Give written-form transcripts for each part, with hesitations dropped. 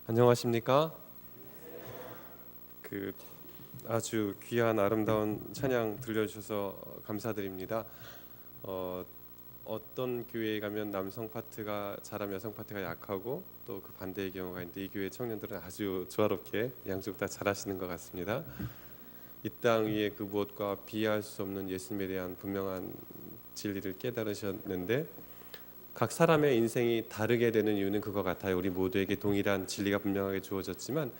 안녕하십니까? 아주 귀한 아름다운 찬양 들려주셔서 감사드립니다. 어떤 교회에 가면 남성 파트가 잘하면 여성 파트가 약하고 또 그 반대의 경우가 있는데, 이 교회 청년들은 아주 조화롭게 양쪽 다 잘하시는 것 같습니다. 이 땅 위에 그 무엇과 비할 수 없는 예수님에 대한 분명한 진리를 깨달으셨는데, 각 사람의 인생이 다르게 되는 이유는 그거 같아요. 우리 모두에게 동일한 진리가 분명하게 주어졌지만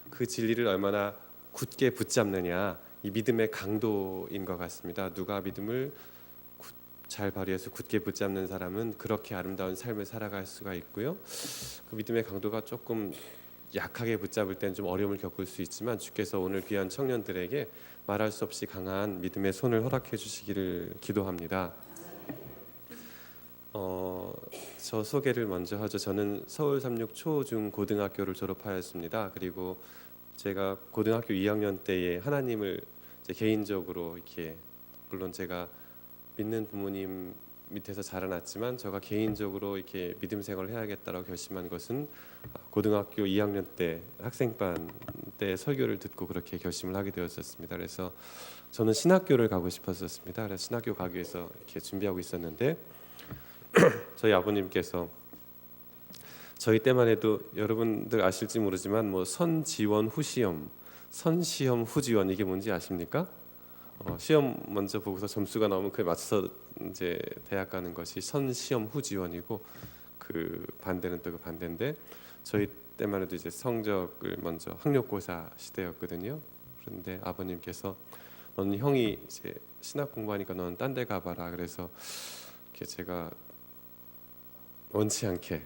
그 진리를 얼마나 굳게 붙잡느냐, 이 믿음의 강도인 것 같습니다. 누가 믿음을 잘 발휘해서 굳게 붙잡는 사람은 그렇게 아름다운 삶을 살아갈 수가 있고요. 그 믿음의 강도가 조금 약하게 붙잡을 때는 좀 어려움을 겪을 수 있지만, 주께서 오늘 귀한 청년들에게 말할 수 없이 강한 믿음의 손을 허락해 주시기를 기도합니다. 저 소개를 먼저 하죠. 저는 서울 삼육 초중 고등학교를 졸업하였습니다. 그리고 제가 고등학교 2학년 때에 하나님을 개인적으로 이렇게, 물론 제가 믿는 부모님 밑에서 자라났지만 제가 개인적으로 이렇게 믿음 생활을 해야겠다라고 결심한 것은 고등학교 2학년 때 학생반 때 설교를 듣고 그렇게 결심을 하게 되었었습니다. 그래서 저는 신학교를 가고 싶었었습니다. 그래서 신학교 가기 위해서 이렇게 준비하고 있었는데, 저희 아버님께서, 저희 때만 해도 여러분들 아실지 모르지만 뭐 선지원 후시험, 선시험 후지원, 이게 뭔지 아십니까? 시험 먼저 보고서 점수가 나오면 그에 맞춰서 이제 대학 가는 것이 선시험 후지원이고, 그 반대는 또 그 반대인데, 저희 때만 해도 이제 성적을 먼저, 학력고사 시대였거든요. 그런데 아버님께서 너는 형이 이제 신학 공부하니까 너는 딴 데 가봐라. 그래서 이렇게 제가 원치 않게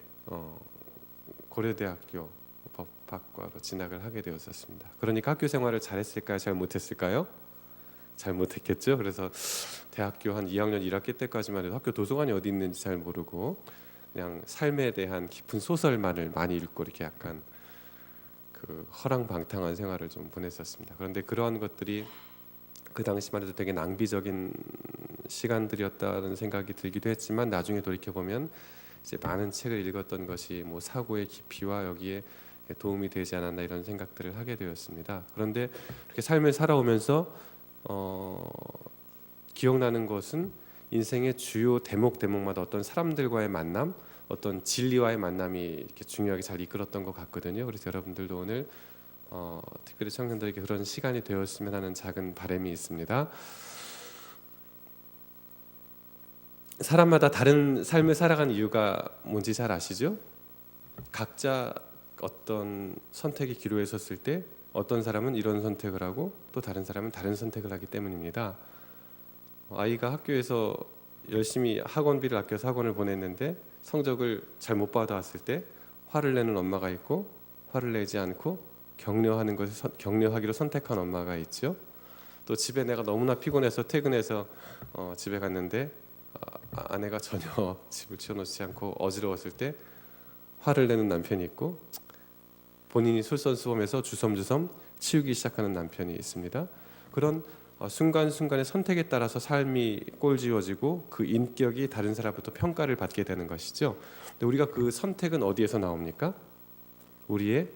고려대학교 법학과로 진학을 하게 되었었습니다. 그러니까 학교 생활을 잘했을까요? 잘 못했을까요? 잘 못했겠죠. 그래서 대학교 한 2학년 1학기 때까지만 해도 학교 도서관이 어디 있는지 잘 모르고 그냥 삶에 대한 깊은 소설만을 많이 읽고 이렇게 약간 그 허랑방탕한 생활을 좀 보냈었습니다. 그런데 그러한 것들이 그 당시만 해도 되게 낭비적인 시간들이었다는 생각이 들기도 했지만, 나중에 돌이켜 보면 이제 많은 책을 읽었던 것이 뭐 사고의 깊이와 여기에 도움이 되지 않았나, 이런 생각들을 하게 되었습니다. 그런데 이렇게 삶을 살아오면서 기억나는 것은 인생의 주요 대목마다 어떤 사람들과의 만남, 어떤 진리와의 만남이 이렇게 중요하게 잘 이끌었던 것 같거든요. 그래서 여러분들도 오늘 특별히 청년들에게 그런 시간이 되었으면 하는 작은 바람이 있습니다. 사람마다 다른 삶을 살아가는 이유가 뭔지 잘 아시죠? 각자 어떤 선택의 기로에 섰을 때 어떤 사람은 이런 선택을 하고 또 다른 사람은 다른 선택을 하기 때문입니다. 아이가 학교에서 열심히 학원비를 아껴서 학원을 보냈는데 성적을 잘 못 받아왔을 때 화를 내는 엄마가 있고, 화를 내지 않고 격려하는 것을 격려하기로 선택한 엄마가 있죠. 또 집에 내가 너무나 피곤해서 퇴근해서 집에 갔는데 아내가 전혀 집을 치워놓지 않고 어지러웠을 때 화를 내는 남편이 있고, 본인이 솔선수범해서 주섬주섬 치우기 시작하는 남편이 있습니다. 그런 순간순간의 선택에 따라서 삶이 꼴지어지고 그 인격이 다른 사람부터 평가를 받게 되는 것이죠. 근데 우리가 그 선택은 어디에서 나옵니까? 우리의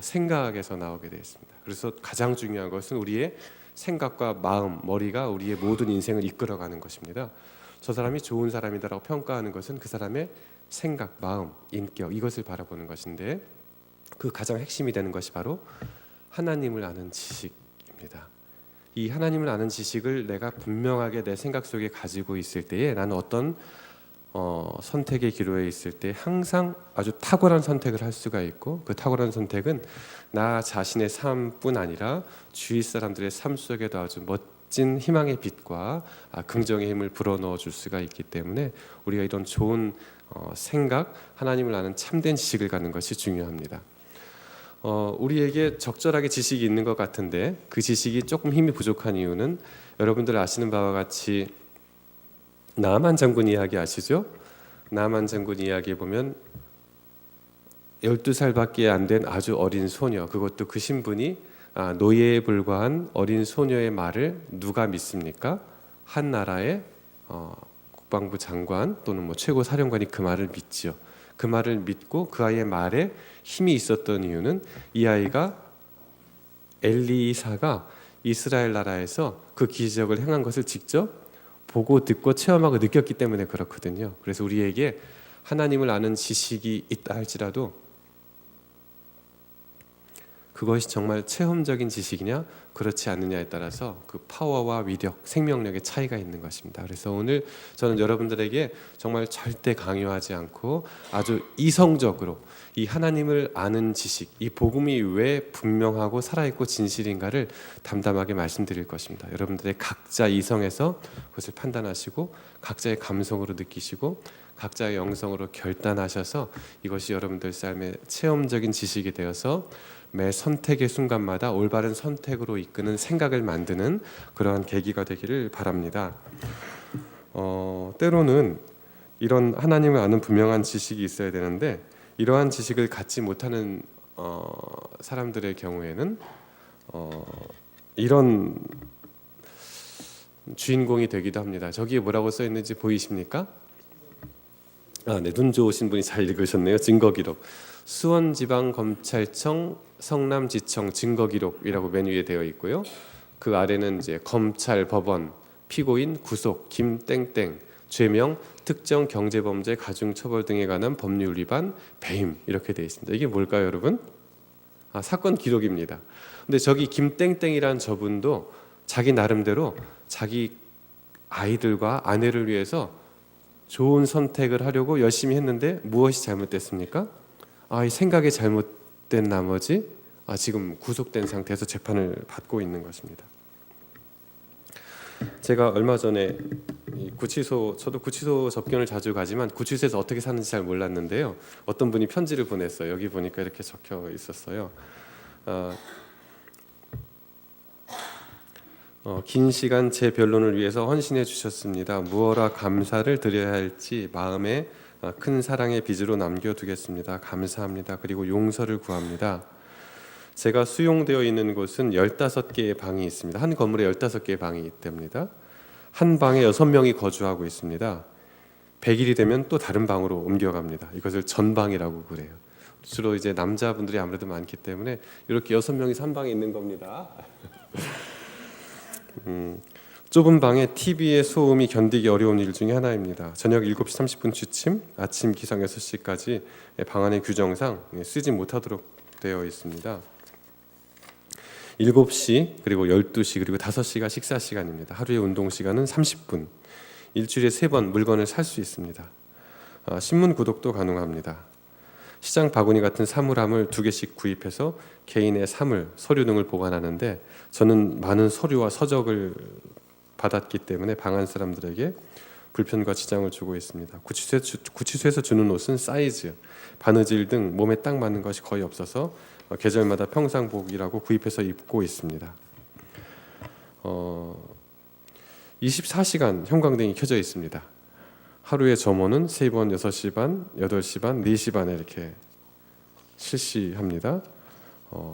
생각에서 나오게 되어 있습니다. 그래서 가장 중요한 것은 우리의 생각과 마음, 머리가 우리의 모든 인생을 이끌어가는 것입니다. 저 사람이 좋은 사람이다라고 평가하는 것은 그 사람의 생각, 마음, 인격, 이것을 바라보는 것인데, 그 가장 핵심이 되는 것이 바로 하나님을 아는 지식입니다. 이 하나님을 아는 지식을 내가 분명하게 내 생각 속에 가지고 있을 때에 나는 어떤 선택의 기로에 있을 때 항상 아주 탁월한 선택을 할 수가 있고, 그 탁월한 선택은 나 자신의 삶뿐 아니라 주위 사람들의 삶 속에도 아주 멋진 희망의 빛과 긍정의 힘을 불어넣어 줄 수가 있기 때문에 우리가 이런 좋은 생각, 하나님을 아는 참된 지식을 갖는 것이 중요합니다. 우리에게 적절하게 지식이 있는 것 같은데 그 지식이 조금 힘이 부족한 이유는, 여러분들 아시는 바와 같이 나만 장군 이야기 아시죠? 나만 장군 이야기에 보면 12살밖에 안 된 아주 어린 소녀, 그것도 그 신분이 노예에 불과한 어린 소녀의 말을 누가 믿습니까? 한 나라의 국방부 장관 또는 뭐 최고 사령관이 그 말을 믿죠. 그 말을 믿고 그 아이의 말에 힘이 있었던 이유는 이 아이가 엘리사가 이스라엘 나라에서 그 기적을 행한 것을 직접 보고 듣고 체험하고 느꼈기 때문에 그렇거든요. 그래서 우리에게 하나님을 아는 지식이 있다 할지라도 그것이 정말 체험적인 지식이냐 그렇지 않느냐에 따라서 그 파워와 위력, 생명력의 차이가 있는 것입니다. 그래서 오늘 저는 여러분들에게 정말 절대 강요하지 않고 아주 이성적으로 이 하나님을 아는 지식, 이 복음이 왜 분명하고 살아있고 진실인가를 담담하게 말씀드릴 것입니다. 여러분들의 각자 이성에서 그것을 판단하시고 각자의 감성으로 느끼시고 각자의 영성으로 결단하셔서 이것이 여러분들 삶의 체험적인 지식이 되어서 매 선택의 순간마다 올바른 선택으로 이끄는 생각을 만드는 그러한 계기가 되기를 바랍니다. 때로는 이런 하나님을 아는 분명한 지식이 있어야 되는데 이러한 지식을 갖지 못하는 사람들의 경우에는 이런 주인공이 되기도 합니다. 저기에 뭐라고 써 있는지 보이십니까? 네, 눈 좋으신 분이 잘 읽으셨네요. 증거기록. 수원지방검찰청 성남지청 증거기록이라고 맨 위에 되어 있고요. 그 아래는 이제 검찰, 법원, 피고인, 구속, 김땡땡, 죄명, 특정 경제범죄, 가중처벌 등에 관한 법률 위반, 배임 이렇게 되어 있습니다. 이게 뭘까요, 여러분? 사건 기록입니다. 근데 저기 김땡땡이란 저분도 자기 나름대로 자기 아이들과 아내를 위해서 좋은 선택을 하려고 열심히 했는데 무엇이 잘못됐습니까? 이 생각이 잘못된 나머지 지금 구속된 상태에서 재판을 받고 있는 것입니다. 제가 얼마 전에 저도 구치소 접견을 자주 가지만 구치소에서 어떻게 사는지 잘 몰랐는데요. 어떤 분이 편지를 보냈어요. 여기 보니까 이렇게 적혀 있었어요. 긴 시간 제 변론을 위해서 헌신해 주셨습니다. 무엇라 감사를 드려야 할지 마음에 큰 사랑의 빚으로 남겨두겠습니다. 감사합니다. 그리고 용서를 구합니다. 제가 수용되어 있는 곳은 15개의 방이 있습니다. 한 건물에 15개의 방이 있답니다. 한 방에 6명이 거주하고 있습니다. 100일이 되면 또 다른 방으로 옮겨갑니다. 이것을 전방이라고 그래요. 주로 이제 남자분들이 아무래도 많기 때문에 이렇게 6명이 한 방에 있는 겁니다. 좁은 방에 TV의 소음이 견디기 어려운 일 중에 하나입니다. 저녁 7시 30분 취침, 아침 기상 6시까지 방 안의 규정상 쓰지 못하도록 되어 있습니다. 7시 그리고 12시 그리고 5시가 식사 시간입니다. 하루의 운동 시간은 30분. 일주일에 3번 물건을 살 수 있습니다. 신문 구독도 가능합니다. 시장 바구니 같은 사물함을 2개씩 구입해서 개인의 사물, 서류 등을 보관하는데 저는 많은 서류와 서적을 받았기 때문에 방 안 사람들에게 불편과 지장을 주고 있습니다. 구치소에서 주는 옷은 사이즈, 바느질 등 몸에 딱 맞는 것이 거의 없어서 계절마다 평상복이라고 구입해서 입고 있습니다. 24시간 형광등이 켜져 있습니다. 하루에 점호는 3번 6시 반, 8시 반, 4시 반에 이렇게 실시합니다.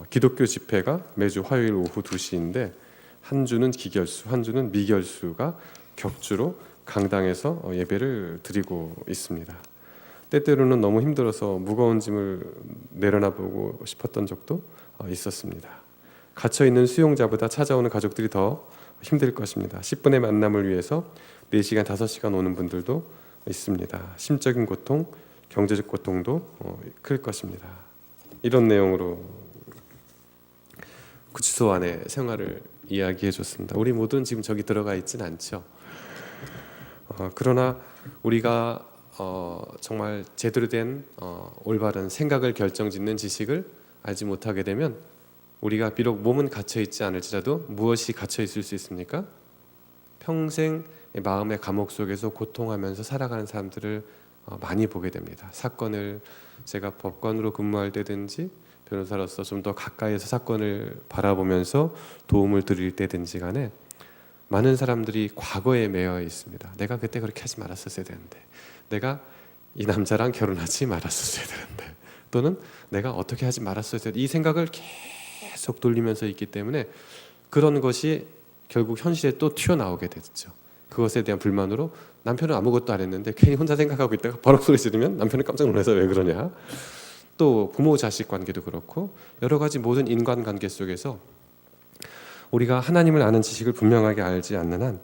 기독교 집회가 매주 화요일 오후 2시인데 한 주는 기결수, 한 주는 미결수가 격주로 강당에서 예배를 드리고 있습니다. 때때로는 너무 힘들어서 무거운 짐을 내려놔보고 싶었던 적도 있었습니다. 갇혀있는 수용자보다 찾아오는 가족들이 더 힘들 것입니다. 10분의 만남을 위해서 4시간, 5시간 오는 분들도 있습니다. 심적인 고통, 경제적 고통도 클 것입니다. 이런 내용으로 구치소 안의 생활을 이야기해 줬습니다. 우리 모두는 지금 저기 들어가 있진 않죠. 그러나 우리가 정말 제대로 된 올바른 생각을 결정짓는 지식을 알지 못하게 되면 우리가 비록 몸은 갇혀 있지 않을지라도 무엇이 갇혀 있을 수 있습니까? 평생 마음의 감옥 속에서 고통하면서 살아가는 사람들을 많이 보게 됩니다. 사건을 제가 법관으로 근무할 때든지 변호사로서 좀 더 가까이에서 사건을 바라보면서 도움을 드릴 때든지 간에 많은 사람들이 과거에 매여 있습니다. 내가 그때 그렇게 하지 말았었어야 되는데, 내가 이 남자랑 결혼하지 말았었어야 되는데, 또는 내가 어떻게 하지 말았어야 되는데, 이 생각을 계속 돌리면서 있기 때문에 그런 것이 결국 현실에 또 튀어나오게 됐죠. 그것에 대한 불만으로 남편은 아무것도 안 했는데 괜히 혼자 생각하고 있다가 버럭 소리 지르면 남편은 깜짝 놀라서 왜 그러냐. 또 부모 자식 관계도 그렇고 여러 가지 모든 인간관계 속에서 우리가 하나님을 아는 지식을 분명하게 알지 않는 한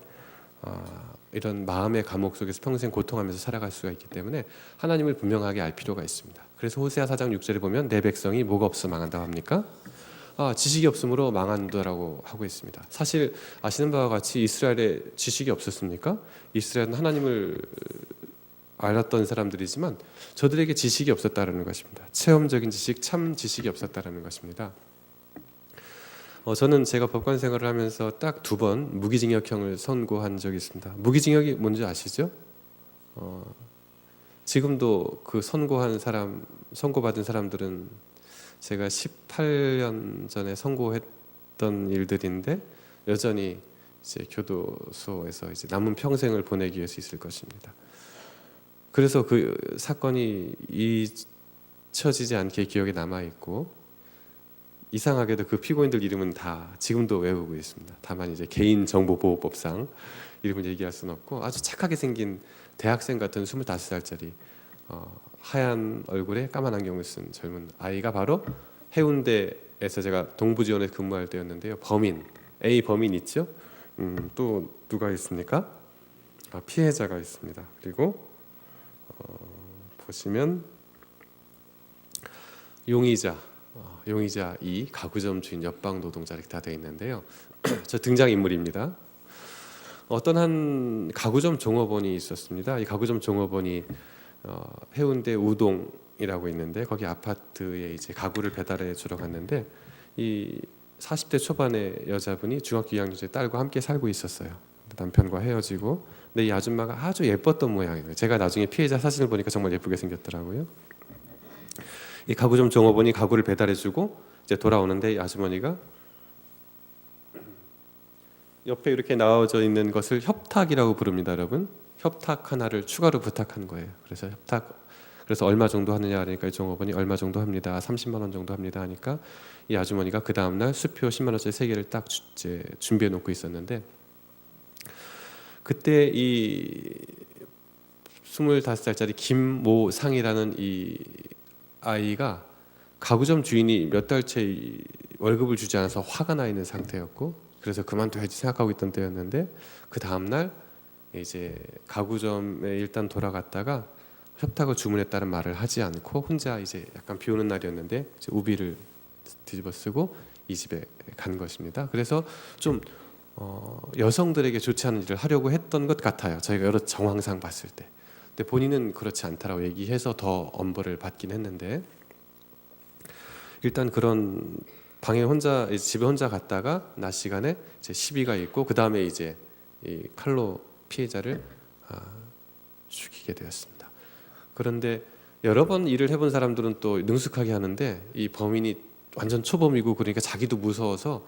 이런 마음의 감옥 속에서 평생 고통하면서 살아갈 수가 있기 때문에 하나님을 분명하게 알 필요가 있습니다. 그래서 호세아 4장 6절에 보면 내 백성이 뭐가 없어 망한다고 합니까? 지식이 없으므로 망한다라고 하고 있습니다. 사실 아시는 바와 같이 이스라엘에 지식이 없었습니까? 이스라엘은 하나님을 알았던 사람들이지만 저들에게 지식이 없었다라는 것입니다. 체험적인 지식, 참 지식이 없었다라는 것입니다. 저는 제가 법관 생활을 하면서 딱 2번 무기징역형을 선고한 적이 있습니다. 무기징역이 뭔지 아시죠? 지금도 그 선고받은 사람들은 제가 18년 전에 선고했던 일들인데 여전히 이제 교도소에서 이제 남은 평생을 보내기 위해서 있을 것입니다. 그래서 그 사건이 잊혀지지 않게 기억에 남아 있고 이상하게도 그 피고인들 이름은 다 지금도 외우고 있습니다. 다만 이제 개인정보보호법상 이름을 얘기할 수는 없고 아주 착하게 생긴 대학생 같은 25살짜리 하얀 얼굴에 까만 안경을 쓴 젊은 아이가 바로 해운대에서 제가 동부지원에 근무할 때였는데요. A 범인 있죠? 또 누가 있습니까? 피해자가 있습니다. 그리고 보시면 용의자 2, 가구점 주인, 옆방 노동자 이렇게 다 되어 있는데요. 저 등장인물입니다. 어떤 한 가구점 종업원이 있었습니다. 이 가구점 종업원이 해운대 우동이라고 있는데 거기 아파트에 이제 가구를 배달해 주러 갔는데 이 40대 초반의 여자분이 중학교 2학년의 딸과 함께 살고 있었어요. 남편과 헤어지고 근데 이 아줌마가 아주 예뻤던 모양이에요. 제가 나중에 피해자 사진을 보니까 정말 예쁘게 생겼더라고요. 이 가구점 종업원이 가구를 배달해주고 이제 돌아오는데 이 아주머니가 옆에 이렇게 나와져 있는 것을 협탁이라고 부릅니다, 여러분. 협탁 하나를 추가로 부탁한 거예요. 그래서 얼마 정도 하느냐 하니까 이 종업원이 얼마 정도 합니다. 30만 원 정도 합니다 하니까 이 아주머니가 그 다음 날 수표 10만 원짜리 3개를 딱 준비해 놓고 있었는데 그때 이 25살짜리 김모상이라는 이 아이가 가구점 주인이 몇 달째 월급을 주지 않아서 화가 나 있는 상태였고 그래서 그만둬야지 생각하고 있던 때였는데 그 다음 날 이제 가구점에 일단 돌아갔다가 협탁을 주문했다는 말을 하지 않고 혼자 이제 약간 비 오는 날이었는데 이제 우비를 뒤집어 쓰고 이 집에 간 것입니다. 그래서 좀 여성들에게 좋지 않은 일을 하려고 했던 것 같아요. 저희가 여러 정황상 봤을 때. 근데 본인은 그렇지 않다라고 얘기해서 더 엄벌을 받긴 했는데 일단 그런 방에 집에 혼자 갔다가 낮 시간에 이제 시비가 있고 그 다음에 이제 이 칼로 피해자를 죽이게 되었습니다. 그런데 여러 번 일을 해본 사람들은 또 능숙하게 하는데 이 범인이 완전 초범이고 그러니까 자기도 무서워서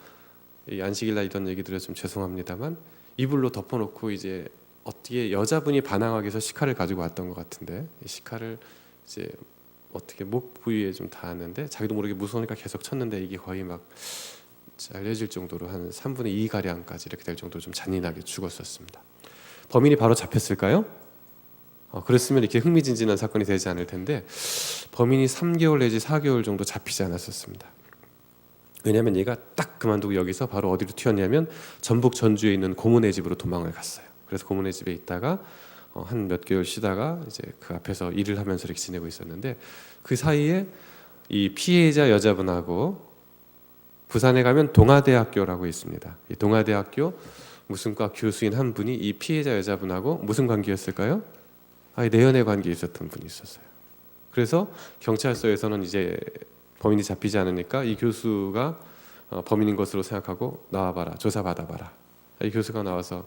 이 안식일날 이런 얘기들을 좀 죄송합니다만 이불로 덮어놓고 이제 어떻게 여자분이 반항하기 위해서 식칼을 가지고 왔던 것 같은데 이 식칼을 이제 어떻게 목 부위에 좀 닿았는데 자기도 모르게 무서우니까 계속 쳤는데 이게 거의 막 잘려질 정도로 한 3분의 2 가량까지 이렇게 될 정도로 좀 잔인하게 죽었었습니다. 범인이 바로 잡혔을까요? 그랬으면 이렇게 흥미진진한 사건이 되지 않을 텐데 범인이 3개월 내지 4개월 정도 잡히지 않았었습니다. 왜냐하면 얘가 딱 그만두고 여기서 바로 어디로 튀었냐면 전북 전주에 있는 고모네 집으로 도망을 갔어요. 그래서 고모네 집에 있다가 한 몇 개월 쉬다가 이제 그 앞에서 일을 하면서 이렇게 지내고 있었는데 그 사이에 이 피해자 여자분하고 부산에 가면 동아대학교라고 있습니다. 이 동아대학교 무슨 과 교수인 한 분이 이 피해자 여자분하고 무슨 관계였을까요? 내연의 관계에 있었던 분이 있었어요. 그래서 경찰서에서는 이제 범인이 잡히지 않으니까 이 교수가 범인인 것으로 생각하고 나와봐라, 조사받아봐라. 이 교수가 나와서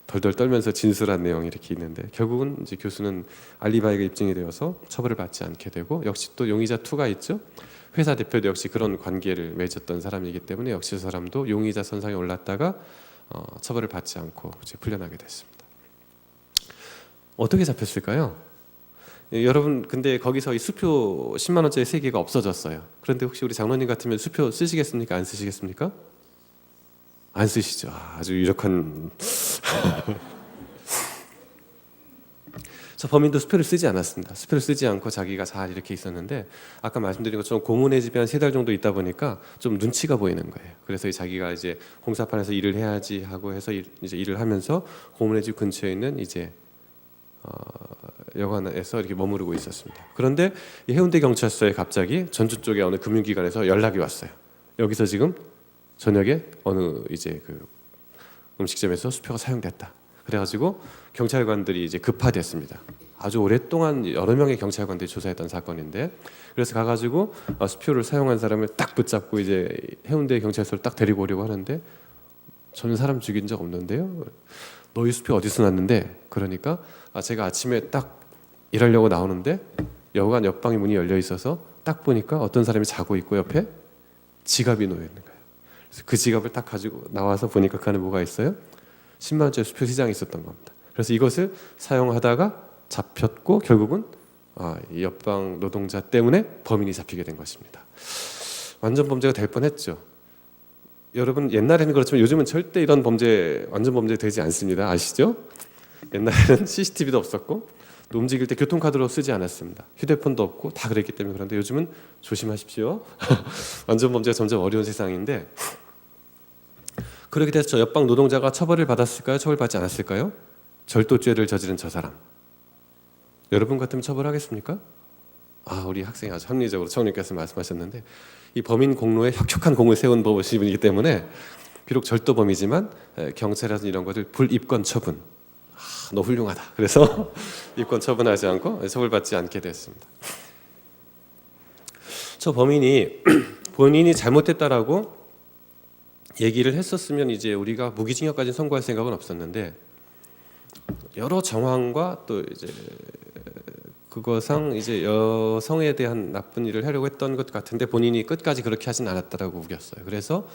덜덜 떨면서 진술한 내용이 이렇게 있는데 결국은 이제 교수는 알리바이가 입증이 되어서 처벌을 받지 않게 되고 역시 또 용의자 2가 있죠. 회사 대표도 역시 그런 관계를 맺었던 사람이기 때문에 역시 그 사람도 용의자 선상에 올랐다가 처벌을 받지 않고 이제 풀려나게 됐습니다. 어떻게 잡혔을까요? 여러분 근데 거기서 이 수표 10만 원짜리 3개가 없어졌어요. 그런데 혹시 우리 장로님 같으면 수표 쓰시겠습니까? 안 쓰시겠습니까? 안 쓰시죠. 아주 유력한 저 범인도 수표를 쓰지 않았습니다. 수표를 쓰지 않고 자기가 잘 이렇게 있었는데 아까 말씀드린 것처럼 고문의 집에 한 3달 정도 있다 보니까 좀 눈치가 보이는 거예요. 그래서 자기가 이제 공사판에서 일을 해야지 하고 해서 이제 일을 하면서 고문의 집 근처에 있는 이제 여관에서 이렇게 머무르고 있었습니다. 그런데 이 해운대 경찰서에 갑자기 전주 쪽에 어느 금융기관에서 연락이 왔어요. 여기서 지금 저녁에 어느 이제 그 음식점에서 수표가 사용됐다. 그래가지고 경찰관들이 이제 급파됐습니다. 아주 오랫동안 여러 명의 경찰관들이 조사했던 사건인데, 그래서 가가지고 수표를 사용한 사람을 딱 붙잡고 이제 해운대 경찰서를 딱 데리고 오려고 하는데, 저는 사람 죽인 적 없는데요. 너희 수표 어디서 났는데? 그러니까 제가 아침에 딱 일하려고 나오는데 여관 옆방에 문이 열려 있어서 딱 보니까 어떤 사람이 자고 있고 옆에 지갑이 놓여 있는 거예요. 그래서 그 지갑을 딱 가지고 나와서 보니까 그 안에 뭐가 있어요? 10만 원짜리 수표 3장이 있었던 겁니다. 그래서 이것을 사용하다가 잡혔고 결국은 이 옆방 노동자 때문에 범인이 잡히게 된 것입니다. 완전 범죄가 될 뻔했죠. 여러분 옛날에는 그렇지만 요즘은 절대 이런 범죄 완전 범죄 되지 않습니다. 아시죠? 옛날에는 CCTV도 없었고 또 움직일 때 교통카드로 쓰지 않았습니다. 휴대폰도 없고 다 그랬기 때문에. 그런데 요즘은 조심하십시오. 완전 범죄가 점점 어려운 세상인데, 그렇게 돼서 저 옆방 노동자가 처벌을 받았을까요? 처벌받지 않았을까요? 절도죄를 저지른 저 사람, 여러분 같으면 처벌하겠습니까? 우리 학생이 아주 합리적으로 청님께서 말씀하셨는데, 이 범인 공로에 혁혁한 공을 세운 분이기 때문에 비록 절도범이지만 경찰에서 이런 것들 불입건 처분, 너 훌륭하다. 그래서 입건 처분하지 않고 처벌받지 않게 됐습니다. 저 범인이 본인이 잘못했다라고 얘기를 했었으면 이제 우리가 무기징역까지 선고할 생각은 없었는데, 여러 정황과 또 이제 그거상 이제 여성에 대한 나쁜 일을 하려고 했던 것 같은데 본인이 끝까지 그렇게 하진 않았다라고 우겼어요. 그래서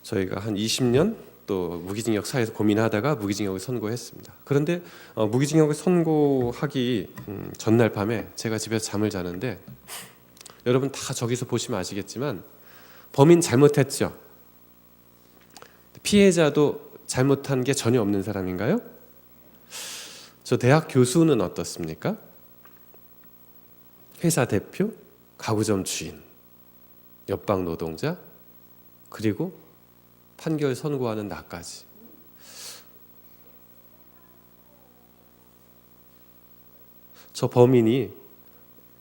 저희가 한 20년 또 무기징역 사회에서 고민하다가 무기징역을 선고했습니다. 그런데 무기징역을 선고하기 전날 밤에 제가 집에서 잠을 자는데, 여러분 다 저기서 보시면 아시겠지만 범인 잘못했죠? 피해자도 잘못한 게 전혀 없는 사람인가요? 저 대학 교수는 어떻습니까? 회사 대표, 가구점 주인, 옆방 노동자, 그리고 판결 선고하는 나까지. 저 범인이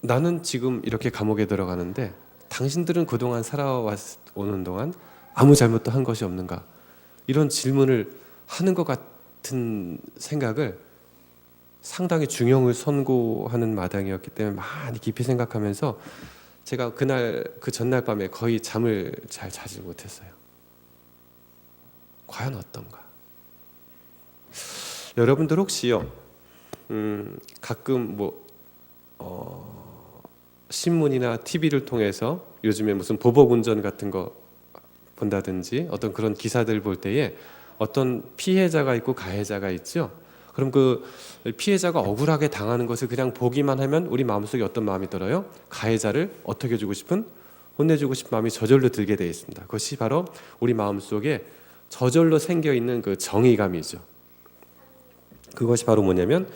나는 지금 이렇게 감옥에 들어가는데 당신들은 그동안 살아오는 동안 아무 잘못도 한 것이 없는가? 이런 질문을 하는 것 같은 생각을 상당히 중형을 선고하는 마당이었기 때문에 많이 깊이 생각하면서 제가 그 전날 밤에 거의 잠을 잘 자지 못했어요. 과연 어떤가? 여러분들 혹시요, 가끔 신문이나 TV를 통해서 요즘에 무슨 보복운전 같은 거 본다든지 어떤 그런 기사들 볼 때에 어떤 피해자가 있고 가해자가 있죠. 그럼 그 피해자가 억울하게 당하는 것을 그냥 보기만 하면 우리 마음속에 어떤 마음이 들어요? 가해자를 어떻게 해주고 싶은, 혼내주고 싶은 마음이 저절로 들게 되어 있습니다. 그것이 바로 우리 마음속에 저절로 생겨있는 그 정의감이죠. 그것이 바로 뭐냐면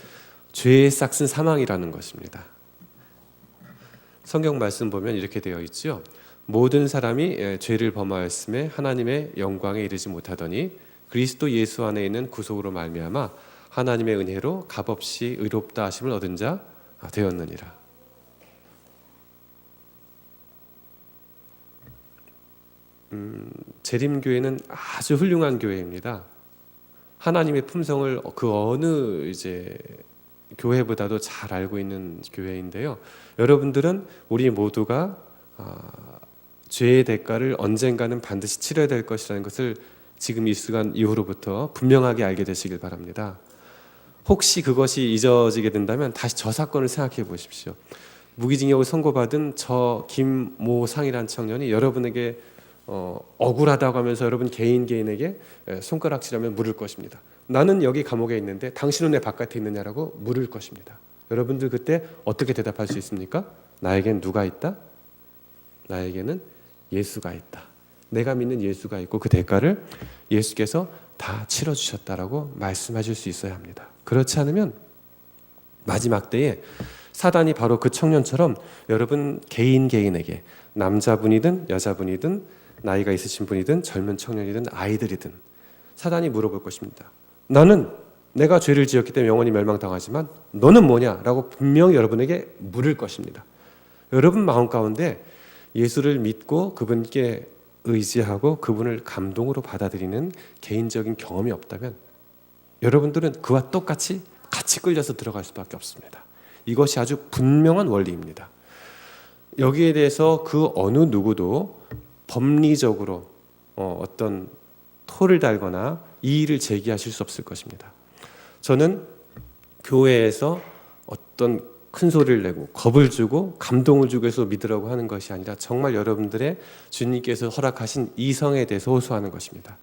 죄의 싹슨 사망이라는 것입니다. 성경 말씀 보면 이렇게 되어 있죠. 모든 사람이 죄를 범하였음에 하나님의 영광에 이르지 못하더니 그리스도 예수 안에 있는 구속으로 말미암아 하나님의 은혜로 값없이 의롭다 하심을 얻은 자 되었느니라. 재림교회는 아주 훌륭한 교회입니다. 하나님의 품성을 그 어느 이제 교회보다도 잘 알고 있는 교회인데요. 여러분들은 우리 모두가 죄의 대가를 언젠가는 반드시 치러야 될 것이라는 것을 지금 이 시간 이후로부터 분명하게 알게 되시길 바랍니다. 혹시 그것이 잊어지게 된다면 다시 저 사건을 생각해 보십시오. 무기징역을 선고받은 저 김모상이라는 청년이 여러분에게 억울하다고 하면서 여러분 개인에게 손가락질하면 물을 것입니다. 나는 여기 감옥에 있는데 당신은 왜 바깥에 있느냐라고 물을 것입니다. 여러분들 그때 어떻게 대답할 수 있습니까? 나에겐 누가 있다? 나에게는 예수가 있다. 내가 믿는 예수가 있고 그 대가를 예수께서 다 치러주셨다라고 말씀하실 수 있어야 합니다. 그렇지 않으면 마지막 때에 사단이 바로 그 청년처럼 여러분 개인에게 남자분이든 여자분이든 나이가 있으신 분이든 젊은 청년이든 아이들이든 사단이 물어볼 것입니다. 나는 내가 죄를 지었기 때문에 영원히 멸망당하지만 너는 뭐냐? 라고 분명히 여러분에게 물을 것입니다. 여러분 마음 가운데 예수를 믿고 그분께 의지하고 그분을 감동으로 받아들이는 개인적인 경험이 없다면 여러분들은 그와 똑같이 같이 끌려서 들어갈 수밖에 없습니다. 이것이 아주 분명한 원리입니다. 여기에 대해서 그 어느 누구도 법리적으로 어떤 토를 달거나 이의를 제기하실 수 없을 것입니다. 저는 교회에서 어떤 큰 소리를 내고 겁을 주고 감동을 주고 해서 믿으라고 하는 것이 아니라 정말 여러분들의 주님께서 허락하신 이성에 대해서 호소하는 것입니다.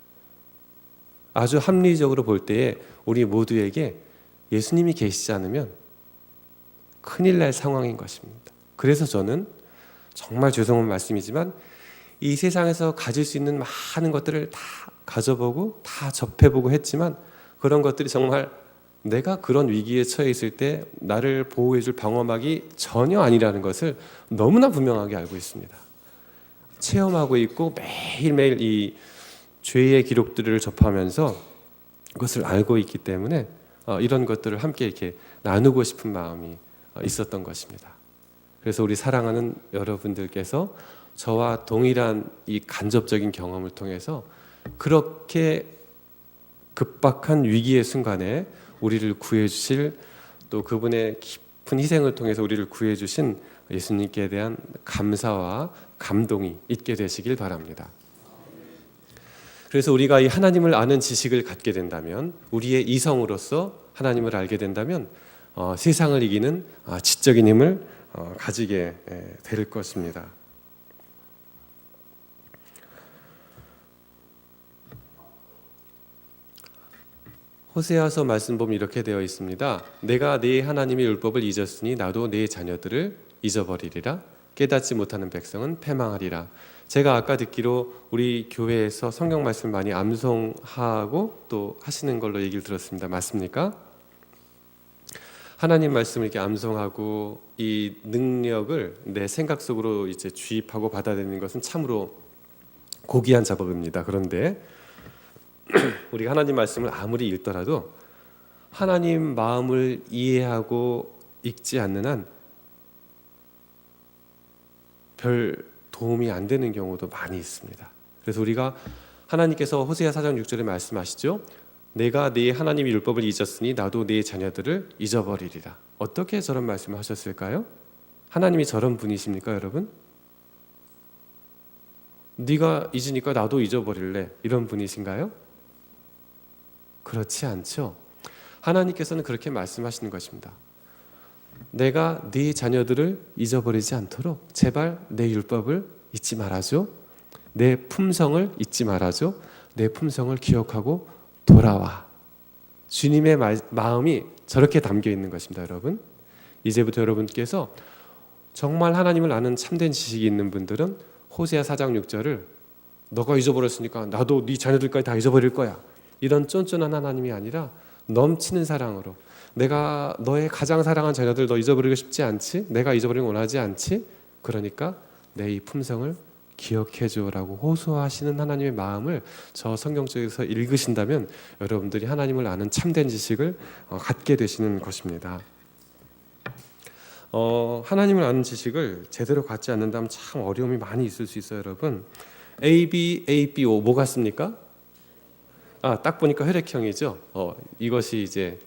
아주 합리적으로 볼 때에 우리 모두에게 예수님이 계시지 않으면 큰일 날 상황인 것입니다. 그래서 저는 정말 죄송한 말씀이지만 이 세상에서 가질 수 있는 많은 것들을 다 가져보고 다 접해보고 했지만 그런 것들이 정말 내가 그런 위기에 처해 있을 때 나를 보호해줄 방어막이 전혀 아니라는 것을 너무나 분명하게 알고 있습니다. 체험하고 있고 매일매일 이 죄의 기록들을 접하면서 그것을 알고 있기 때문에 이런 것들을 함께 이렇게 나누고 싶은 마음이 있었던 것입니다. 그래서 우리 사랑하는 여러분들께서 저와 동일한 이 간접적인 경험을 통해서 그렇게 급박한 위기의 순간에 우리를 구해주실 또 그분의 깊은 희생을 통해서 우리를 구해주신 예수님께 대한 감사와 감동이 있게 되시길 바랍니다. 그래서 우리가 이 하나님을 아는 지식을 갖게 된다면 우리의 이성으로서 하나님을 알게 된다면 세상을 이기는 지적인 힘을 가지게 될 것입니다. 호세아서 말씀 보면 이렇게 되어 있습니다. 내가 네 하나님의 율법을 잊었으니 나도 네 자녀들을 잊어버리리라. 깨닫지 못하는 백성은 패망하리라. 제가 아까 듣기로 우리 교회에서 성경 말씀을 많이 암송하고 또 하시는 걸로 얘기를 들었습니다. 맞습니까? 하나님 말씀을 이렇게 암송하고 이 능력을 내 생각 속으로 이제 주입하고 받아들이는 것은 참으로 고귀한 작업입니다. 그런데 우리가 하나님 말씀을 아무리 읽더라도 하나님 마음을 이해하고 읽지 않는 한 별 도움이 안 되는 경우도 많이 있습니다. 그래서 우리가 하나님께서 호세아 4장 6절에 말씀하시죠. 내가 네 하나님의 율법을 잊었으니 나도 네 자녀들을 잊어버리리라. 어떻게 저런 말씀을 하셨을까요? 하나님이 저런 분이십니까, 여러분? 네가 잊으니까 나도 잊어버릴래, 이런 분이신가요? 그렇지 않죠. 하나님께서는 그렇게 말씀하시는 것입니다. 내가 네 자녀들을 잊어버리지 않도록 제발 내 율법을 잊지 말아줘. 내 품성을 잊지 말아줘. 내 품성을 기억하고 돌아와. 주님의 마음이 저렇게 담겨 있는 것입니다. 여러분, 이제부터 여러분께서 정말 하나님을 아는 참된 지식이 있는 분들은 호세아 4장 6절을 너가 잊어버렸으니까 나도 네 자녀들까지 다 잊어버릴 거야, 이런 쫀쫀한 하나님이 아니라 넘치는 사랑으로 내가 너의 가장 사랑한 자녀들 너 잊어버리고 싶지 않지? 내가 잊어버리기 원하지 않지? 그러니까 내 이 품성을 기억해줘라고 호소하시는 하나님의 마음을 저 성경 쪽에서 읽으신다면 여러분들이 하나님을 아는 참된 지식을 갖게 되시는 것입니다. 하나님을 아는 지식을 제대로 갖지 않는다면 참 어려움이 많이 있을 수 있어요. 여러분, ABO 뭐 같습니까? 딱 보니까 혈액형이죠. 이것이 이제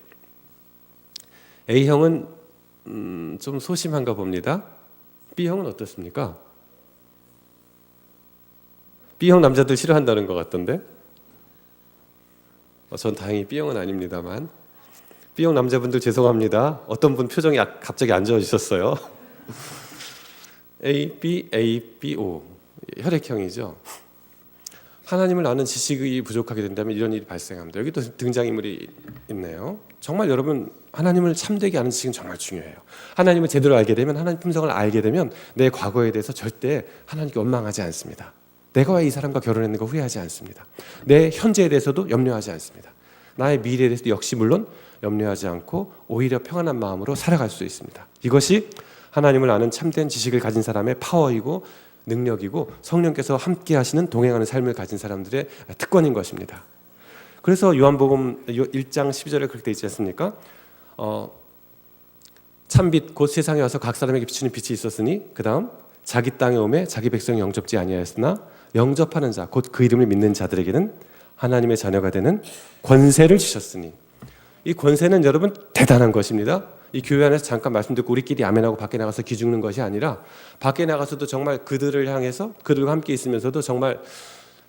A형은 좀 소심한가 봅니다. B형은 어떻습니까? B형 남자들 싫어한다는 것 같던데. 전 다행히 B형은 아닙니다만. B형 남자분들 죄송합니다. 어떤 분 표정이 갑자기 안 좋아지셨어요. ABO 혈액형이죠. 하나님을 아는 지식이 부족하게 된다면 이런 일이 발생합니다. 여기 또 등장인물이 있네요. 정말 여러분, 하나님을 참되게 아는 지식은 정말 중요해요. 하나님을 제대로 알게 되면, 하나님 품성을 알게 되면 내 과거에 대해서 절대 하나님께 원망하지 않습니다. 내가 왜 이 사람과 결혼했는가 후회하지 않습니다. 내 현재에 대해서도 염려하지 않습니다. 나의 미래에 대해서도 역시 물론 염려하지 않고 오히려 평안한 마음으로 살아갈 수 있습니다. 이것이 하나님을 아는 참된 지식을 가진 사람의 파워이고 능력이고 성령께서 함께 하시는 동행하는 삶을 가진 사람들의 특권인 것입니다. 그래서 요한복음 1장 12절에 그렇게 되어 있지 않습니까? 참빛 곧 세상에 와서 각 사람에게 비추는 빛이 있었으니 그 다음 자기 땅에 오매 자기 백성이 영접지 아니하였으나 영접하는 자 곧 그 이름을 믿는 자들에게는 하나님의 자녀가 되는 권세를 주셨으니, 이 권세는 여러분 대단한 것입니다. 이 교회 안에서 잠깐 말씀 듣고 우리끼리 아멘하고 밖에 나가서 기죽는 것이 아니라 밖에 나가서도 정말 그들을 향해서 그들과 함께 있으면서도 정말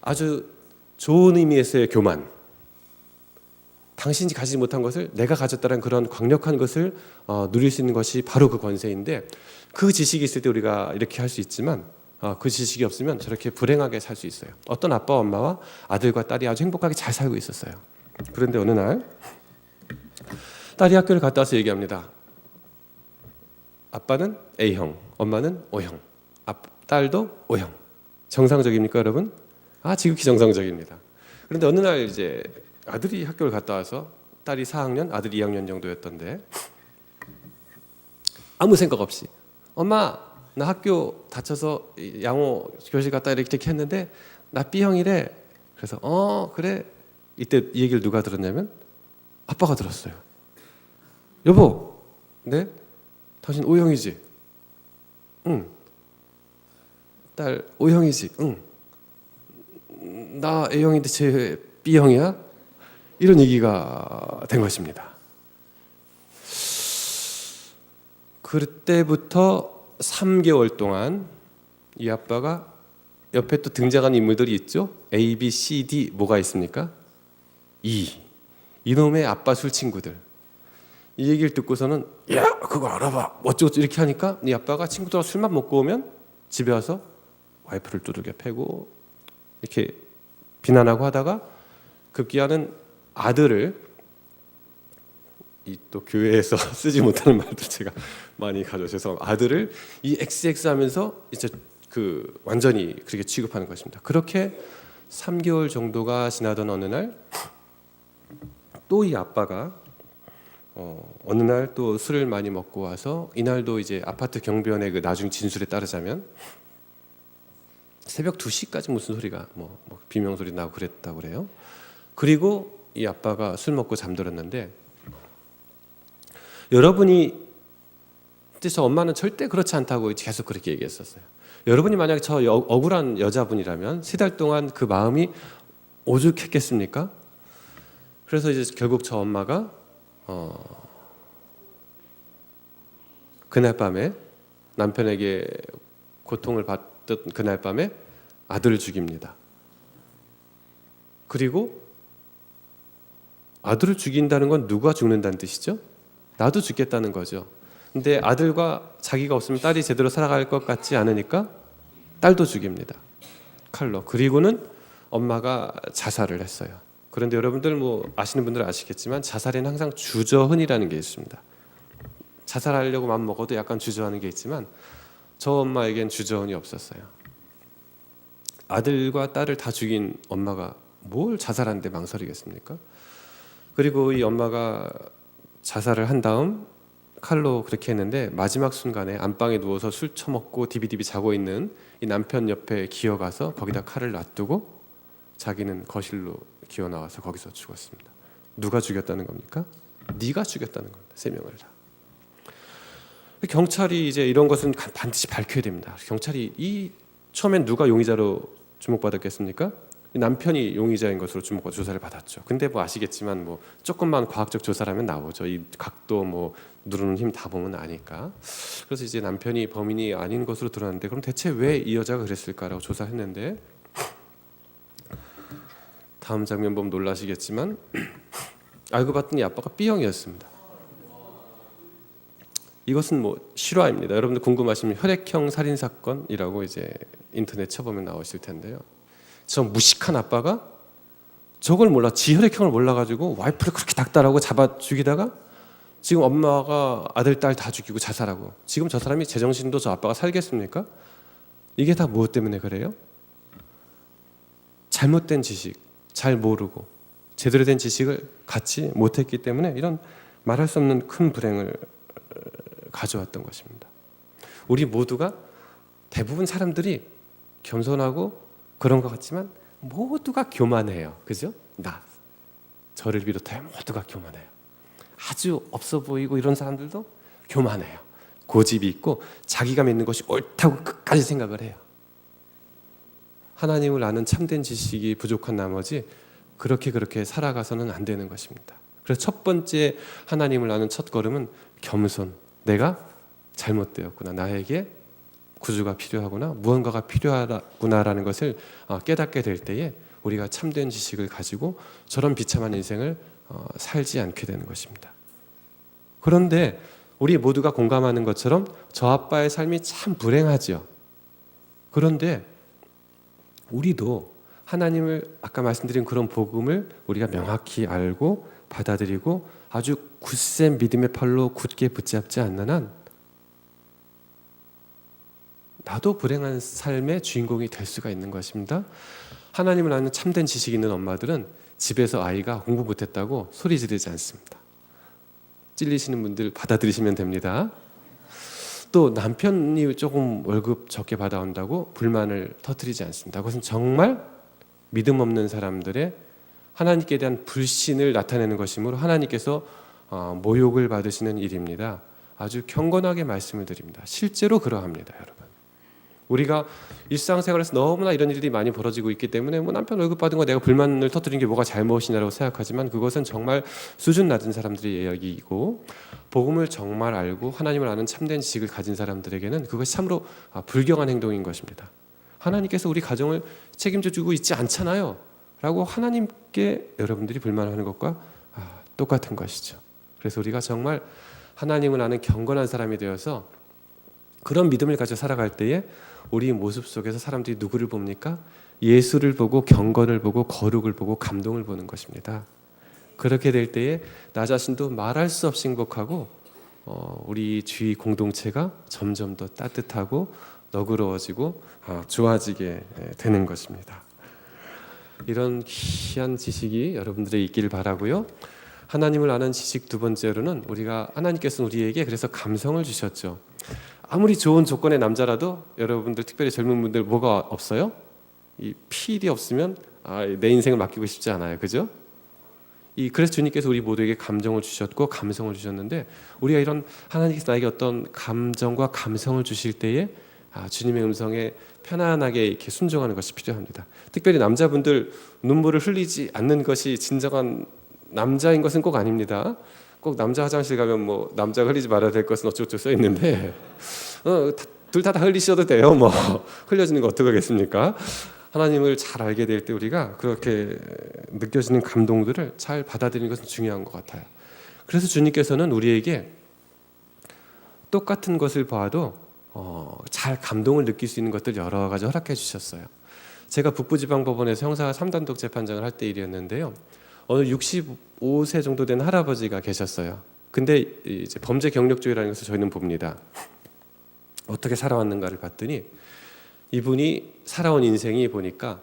아주 좋은 의미에서의 교만, 당신이 가지지 못한 것을 내가 가졌다는 그런 강력한 것을 누릴 수 있는 것이 바로 그 권세인데, 그 지식이 있을 때 우리가 이렇게 할 수 있지만 그 지식이 없으면 저렇게 불행하게 살 수 있어요. 어떤 아빠와 엄마와 아들과 딸이 아주 행복하게 잘 살고 있었어요. 그런데 어느 날 딸이 학교를 갔다 와서 얘기합니다. 아빠는 A형, 엄마는 O형, 딸도 O형. 정상적입니까 여러분? 지극히 정상적입니다. 그런데 어느 날 이제 아들이 학교를 갔다 와서, 딸이 4학년, 아들이 2학년 정도였던데, 아무 생각 없이 엄마 나 학교 다쳐서 양호 교실 갔다 이렇게 했는데 나 B형이래. 그래서 그래. 이때 이 얘기를 누가 들었냐면 아빠가 들었어요. 여보, 네? 당신 O형이지? 응. 딸 O형이지? 응. 나 A형인데 쟤 B형이야? 이런 얘기가 된 것입니다. 그때부터 3개월 동안 이 아빠가, 옆에 또 등장하는 인물들이 있죠. A, B, C, D 뭐가 있습니까? 이놈의 아빠 술 친구들. 이 얘기를 듣고서는 야 그거 알아봐 어쩌고저쩌고 이렇게 하니까 이 아빠가 친구들하고 술만 먹고 오면 집에 와서 와이프를 두들겨 패고 이렇게 비난하고 하다가 급기야는 아들을, 이 또 교회에서 쓰지 못하는 말도 제가 많이 가져오셔서 아들을 이 XX 하면서 이제 그 완전히 그렇게 취급하는 것입니다. 그렇게 3개월 정도가 지나던 어느 날 또 이 아빠가 어느 날 또 술을 많이 먹고 와서, 이날도 이제 아파트 경비원의 그 나중 진술에 따르자면 새벽 2시까지 무슨 소리가 뭐 비명소리 나고 그랬다고 그래요. 그리고 이 아빠가 술 먹고 잠들었는데, 여러분이 저 엄마는 절대 그렇지 않다고 계속 그렇게 얘기했었어요. 여러분이 만약에 저 억울한 여자분이라면 3달 동안 그 마음이 오죽했겠습니까? 그래서 이제 결국 저 엄마가 그날 밤에 남편에게 고통을 받던 그날 밤에 아들을 죽입니다. 그리고 아들을 죽인다는 건 누가 죽는다는 뜻이죠? 나도 죽겠다는 거죠. 근데 아들과 자기가 없으면 딸이 제대로 살아갈 것 같지 않으니까 딸도 죽입니다. 칼로. 그리고는 엄마가 자살을 했어요. 그런데 여러분들 뭐 아시는 분들은 아시겠지만 자살에는 항상 주저흔이라는 게 있습니다. 자살하려고 마음 먹어도 약간 주저하는 게 있지만 저 엄마에겐 주저흔이 없었어요. 아들과 딸을 다 죽인 엄마가 뭘 자살하는데 망설이겠습니까? 그리고 이 엄마가 자살을 한 다음 칼로 그렇게 했는데, 마지막 순간에 안방에 누워서 술 처먹고 디비디비 자고 있는 이 남편 옆에 기어가서 거기다 칼을 놔두고 자기는 거실로 기어 나와서 거기서 죽었습니다. 누가 죽였다는 겁니까? 네가 죽였다는 겁니다. 3명을 다. 경찰이 이제 이런 것은 반드시 밝혀야 됩니다. 경찰이 처음엔 누가 용의자로 주목받았겠습니까? 남편이 용의자인 것으로 주목받아 조사를 받았죠. 근데 뭐 아시겠지만 뭐 조금만 과학적 조사라면 나오죠. 이 각도 뭐 누르는 힘 다 보면 아니까. 그래서 이제 남편이 범인이 아닌 것으로 드러났는데, 그럼 대체 왜 이 여자가 그랬을까라고 조사했는데, 다음 장면 보면 놀라시겠지만 알고 봤더니 아빠가 B형이었습니다. 이것은 뭐 실화입니다. 여러분들 궁금하시면 혈액형 살인 사건이라고 이제 인터넷 쳐보면 나오실 텐데요. 저 무식한 아빠가 저걸 몰라, 지 혈액형을 몰라가지고 와이프를 그렇게 닥달하고 잡아 죽이다가 지금 엄마가 아들, 딸 다 죽이고 자살하고, 지금 저 사람이 제정신도 저 아빠가 살겠습니까? 이게 다 무엇 때문에 그래요? 잘못된 지식, 잘 모르고 제대로 된 지식을 갖지 못했기 때문에 이런 말할 수 없는 큰 불행을 가져왔던 것입니다. 우리 모두가 대부분 사람들이 겸손하고 그런 것 같지만 모두가 교만해요. 그죠? 저를 비롯하여 모두가 교만해요. 아주 없어 보이고 이런 사람들도 교만해요. 고집이 있고 자기가 믿는 것이 옳다고 끝까지 생각을 해요. 하나님을 아는 참된 지식이 부족한 나머지 그렇게 살아가서는 안 되는 것입니다. 그래서 첫 번째 하나님을 아는 첫 걸음은 겸손. 내가 잘못되었구나. 나에게 구주가 필요하구나. 무언가가 필요하구나라는 것을 깨닫게 될 때에 우리가 참된 지식을 가지고 저런 비참한 인생을 살지 않게 되는 것입니다. 그런데 우리 모두가 공감하는 것처럼 저 아빠의 삶이 참 불행하죠. 그런데 우리도 하나님을 아까 말씀드린 그런 복음을 우리가 명확히 알고 받아들이고 아주 굳센 믿음의 팔로 굳게 붙잡지 않는 한 나도 불행한 삶의 주인공이 될 수가 있는 것입니다. 하나님을 아는 참된 지식이 있는 엄마들은 집에서 아이가 공부 못했다고 소리 지르지 않습니다. 찔리시는 분들 받아들이시면 됩니다. 또 남편이 조금 월급 적게 받아온다고 불만을 터뜨리지 않습니다. 그것은 정말 믿음 없는 사람들의 하나님께 대한 불신을 나타내는 것이므로 하나님께서 모욕을 받으시는 일입니다. 아주 경건하게 말씀을 드립니다. 실제로 그러합니다, 여러분. 우리가 일상생활에서 너무나 이런 일들이 많이 벌어지고 있기 때문에 남편 월급 받은 거 내가 불만을 터뜨린 게 뭐가 잘못이냐라고 생각하지만 그것은 정말 수준 낮은 사람들의 이야기이고 복음을 정말 알고 하나님을 아는 참된 지식을 가진 사람들에게는 그것이 참으로 불경한 행동인 것입니다. 하나님께서 우리 가정을 책임져 주고 있지 않잖아요 라고 하나님께 여러분들이 불만하는 것과 똑같은 것이죠. 그래서 우리가 정말 하나님을 아는 경건한 사람이 되어서 그런 믿음을 가지고 살아갈 때에 우리 모습 속에서 사람들이 누구를 봅니까? 예수를 보고 경건을 보고 거룩을 보고 감동을 보는 것입니다. 그렇게 될 때에 나 자신도 말할 수 없이 행복하고 우리 주위 공동체가 점점 더 따뜻하고 너그러워지고 좋아지게 되는 것입니다. 이런 귀한 지식이 여러분들에게 있기를 바라고요. 하나님을 아는 지식 두 번째로는 우리가 하나님께서는 우리에게 그래서 감성을 주셨죠. 아무리 좋은 조건의 남자라도 여러분들 특별히 젊은 분들 뭐가 없어요? 이 필이 없으면 내 인생을 맡기고 싶지 않아요. 그죠? 그래서 주님께서 우리 모두에게 감정을 주셨고 감성을 주셨는데 우리가 이런 하나님께서 나에게 어떤 감정과 감성을 주실 때에 주님의 음성에 편안하게 이렇게 순종하는 것이 필요합니다. 특별히 남자분들 눈물을 흘리지 않는 것이 진정한 남자인 것은 꼭 아닙니다. 꼭 남자 화장실 가면 남자가 흘리지 말아야 될 것은 어쩌고저쩌고 써 있는데 둘 다 흘리셔도 돼요. 흘려지는 거 어떡하겠습니까? 하나님을 잘 알게 될 때 우리가 그렇게 느껴지는 감동들을 잘 받아들이는 것은 중요한 것 같아요. 그래서 주님께서는 우리에게 똑같은 것을 봐도 잘 감동을 느낄 수 있는 것들 여러 가지 허락해 주셨어요. 제가 북부지방법원에서 형사 3단독 재판장을 할 때 일이었는데요. 어느 65세 정도 된 할아버지가 계셨어요. 근데 이제 범죄 경력조회라는 것을 저희는 봅니다. 어떻게 살아왔는가를 봤더니 이분이 살아온 인생이 보니까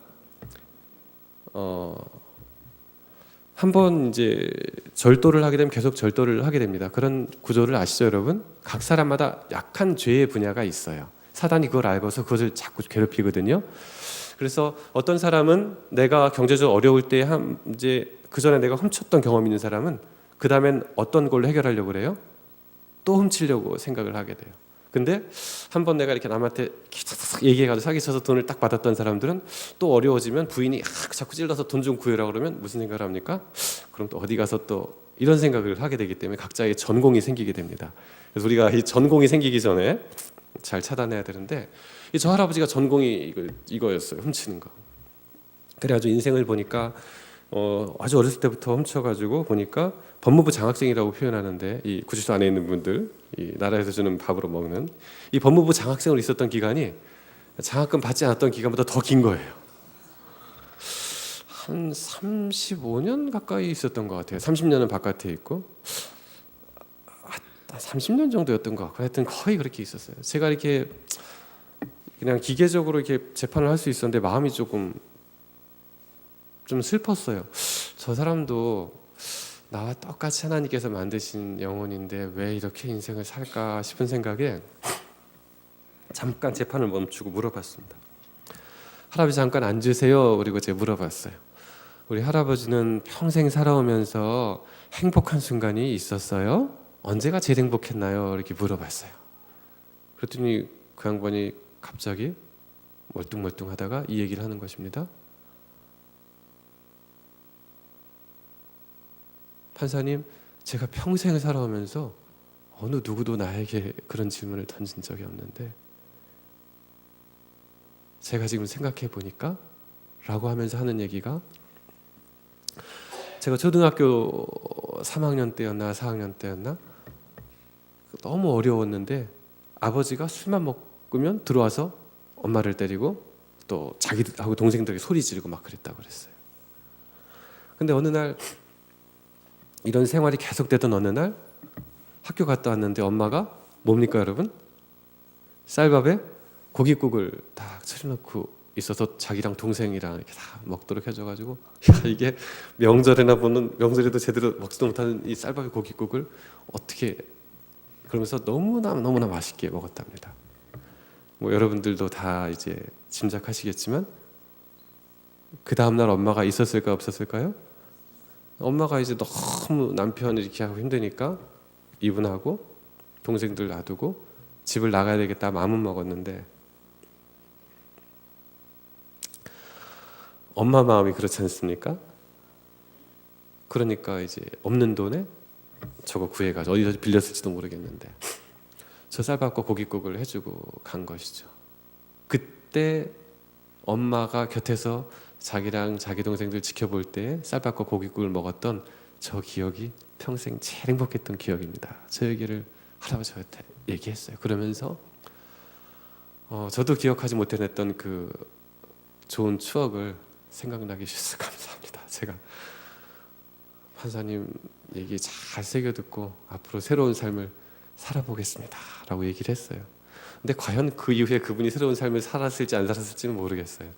한번 이제 절도를 하게 되면 계속 절도를 하게 됩니다. 그런 구조를 아시죠, 여러분? 각 사람마다 약한 죄의 분야가 있어요. 사단이 그걸 알고서 그것을 자꾸 괴롭히거든요. 그래서 어떤 사람은 내가 경제적으로 어려울 때 이제 그 전에 내가 훔쳤던 경험이 있는 사람은 그 다음엔 어떤 걸로 해결하려고 그래요? 또 훔치려고 생각을 하게 돼요. 근데 한번 내가 이렇게 남한테 얘기해가지고 사기쳐서 돈을 딱 받았던 사람들은 또 어려워지면 부인이 자꾸 찔러서 돈 좀 구해라 그러면 무슨 생각을 합니까? 그럼 또 어디 가서 또 이런 생각을 하게 되기 때문에 각자의 전공이 생기게 됩니다. 그래서 우리가 이 전공이 생기기 전에 잘 차단해야 되는데 저 할아버지가 전공이 이거였어요. 훔치는 거. 그래가지고 인생을 보니까 아주 어렸을 때부터 훔쳐가지고 보니까 법무부 장학생이라고 표현하는데 이 구치소 안에 있는 분들 이 나라에서 주는 밥으로 먹는 이 법무부 장학생으로 있었던 기간이 장학금 받지 않았던 기간보다 더 긴 거예요. 한 35년 가까이 있었던 것 같아요. 30년은 바깥에 있고 30년 정도였던 것 같고 하여튼 거의 그렇게 있었어요. 제가 이렇게 그냥 기계적으로 이렇게 재판을 할 수 있었는데 마음이 조금 좀 슬펐어요. 저 사람도 나와 똑같이 하나님께서 만드신 영혼인데 왜 이렇게 인생을 살까 싶은 생각에 잠깐 재판을 멈추고 물어봤습니다. 할아버지 잠깐 앉으세요. 그리고 제가 물어봤어요. 우리 할아버지는 평생 살아오면서 행복한 순간이 있었어요? 언제가 제일 행복했나요? 이렇게 물어봤어요. 그랬더니 그 양반이 갑자기 멀뚱멀뚱하다가 이 얘기를 하는 것입니다. 판사님, 제가 평생을 살아오면서 어느 누구도 나에게 그런 질문을 던진 적이 없는데 제가 지금 생각해 보니까 라고 하면서 하는 얘기가, 제가 초등학교 3학년 때였나 4학년 때였나 너무 어려웠는데 아버지가 술만 먹으면 들어와서 엄마를 때리고 또 자기하고 동생들에게 소리 지르고 막 그랬다고 그랬어요. 근데 어느 날 이런 생활이 계속되던 어느 날 학교 갔다 왔는데 엄마가 뭡니까 여러분? 쌀밥에 고깃국을 딱 차려놓고 있어서 자기랑 동생이랑 이렇게 다 먹도록 해줘가지고, 야, 이게 명절에나 보는, 명절에도 제대로 먹지도 못하는 이 쌀밥에 고깃국을 어떻게, 그러면서 너무나 맛있게 먹었답니다. 뭐 여러분들도 다 이제 짐작하시겠지만 그 다음날 엄마가 있었을까 없었을까요? 엄마가 이제 너무 남편이 이렇게 하고 힘드니까 이분하고 동생들 놔두고 집을 나가야 되겠다 마음은 먹었는데, 엄마 마음이 그렇지 않습니까? 그러니까 이제 없는 돈에 저거 구해가지고 어디서 빌렸을지도 모르겠는데 저 쌀밥과 고깃국을 해주고 간 것이죠. 그때 엄마가 곁에서 자기랑 자기 동생들 지켜볼 때 쌀밥과 고깃국을 먹었던 저 기억이 평생 제일 행복했던 기억입니다. 저 얘기를 할아버지한테 얘기했어요. 그러면서 저도 기억하지 못해냈던 그 좋은 추억을 생각나게 해주셔서 감사합니다. 제가 판사님 얘기 잘 새겨 듣고 앞으로 새로운 삶을 살아보겠습니다 라고 얘기를 했어요. 근데 과연 그 이후에 그분이 새로운 삶을 살았을지 안 살았을지는 모르겠어요.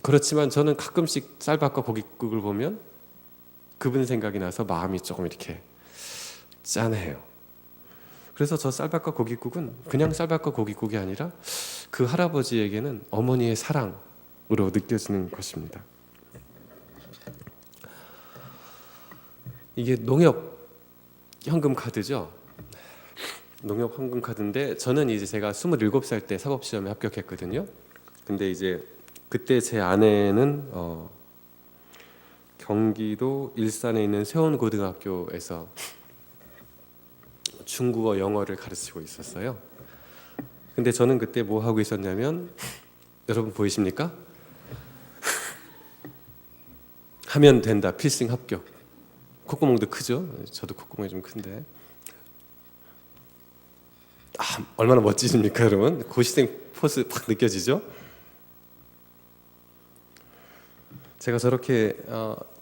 그렇지만 저는 가끔씩 쌀밥과 고깃국을 보면 그분 생각이 나서 마음이 조금 이렇게 짠해요. 그래서 저 쌀밥과 고깃국은 그냥 쌀밥과 고깃국이 아니라 그 할아버지에게는 어머니의 사랑으로 느껴지는 것입니다. 이게 농협 현금 카드죠. 농협 현금 카드인데 저는 이제 제가 27살 때 사법시험에 합격했거든요. 근데 이제 그때 제 아내는 경기도 일산에 있는 세원고등학교에서 중국어 영어를 가르치고 있었어요. 근데 저는 그때 뭐 하고 있었냐면, 여러분 보이십니까? 하면 된다 필승 합격. 콧구멍도 크죠? 저도 콧구멍이 좀 큰데 얼마나 멋지십니까 여러분? 고시생 포스 팍 느껴지죠? 제가 저렇게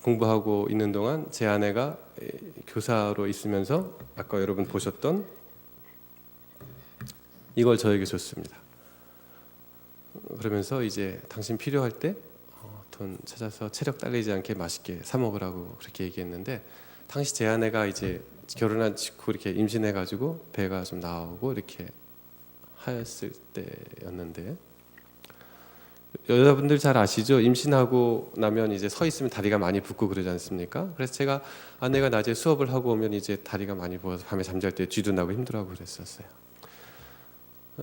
공부하고 있는 동안 제 아내가 교사로 있으면서 아까 여러분 보셨던 이걸 저에게 줬습니다. 그러면서 이제 당신 필요할 때 돈 찾아서 체력 딸리지 않게 맛있게 사 먹으라고 그렇게 얘기했는데, 당시 제 아내가 이제 결혼한 직후 이렇게 임신해가지고 배가 좀 나오고 이렇게 하였을 때였는데, 여자분들 잘 아시죠? 임신하고 나면 이제 서 있으면 다리가 많이 붓고 그러지 않습니까? 그래서 제가 아내가 낮에 수업을 하고 오면 이제 다리가 많이 부어서 밤에 잠잘 때 쥐도 나고 힘들어하고 그랬었어요.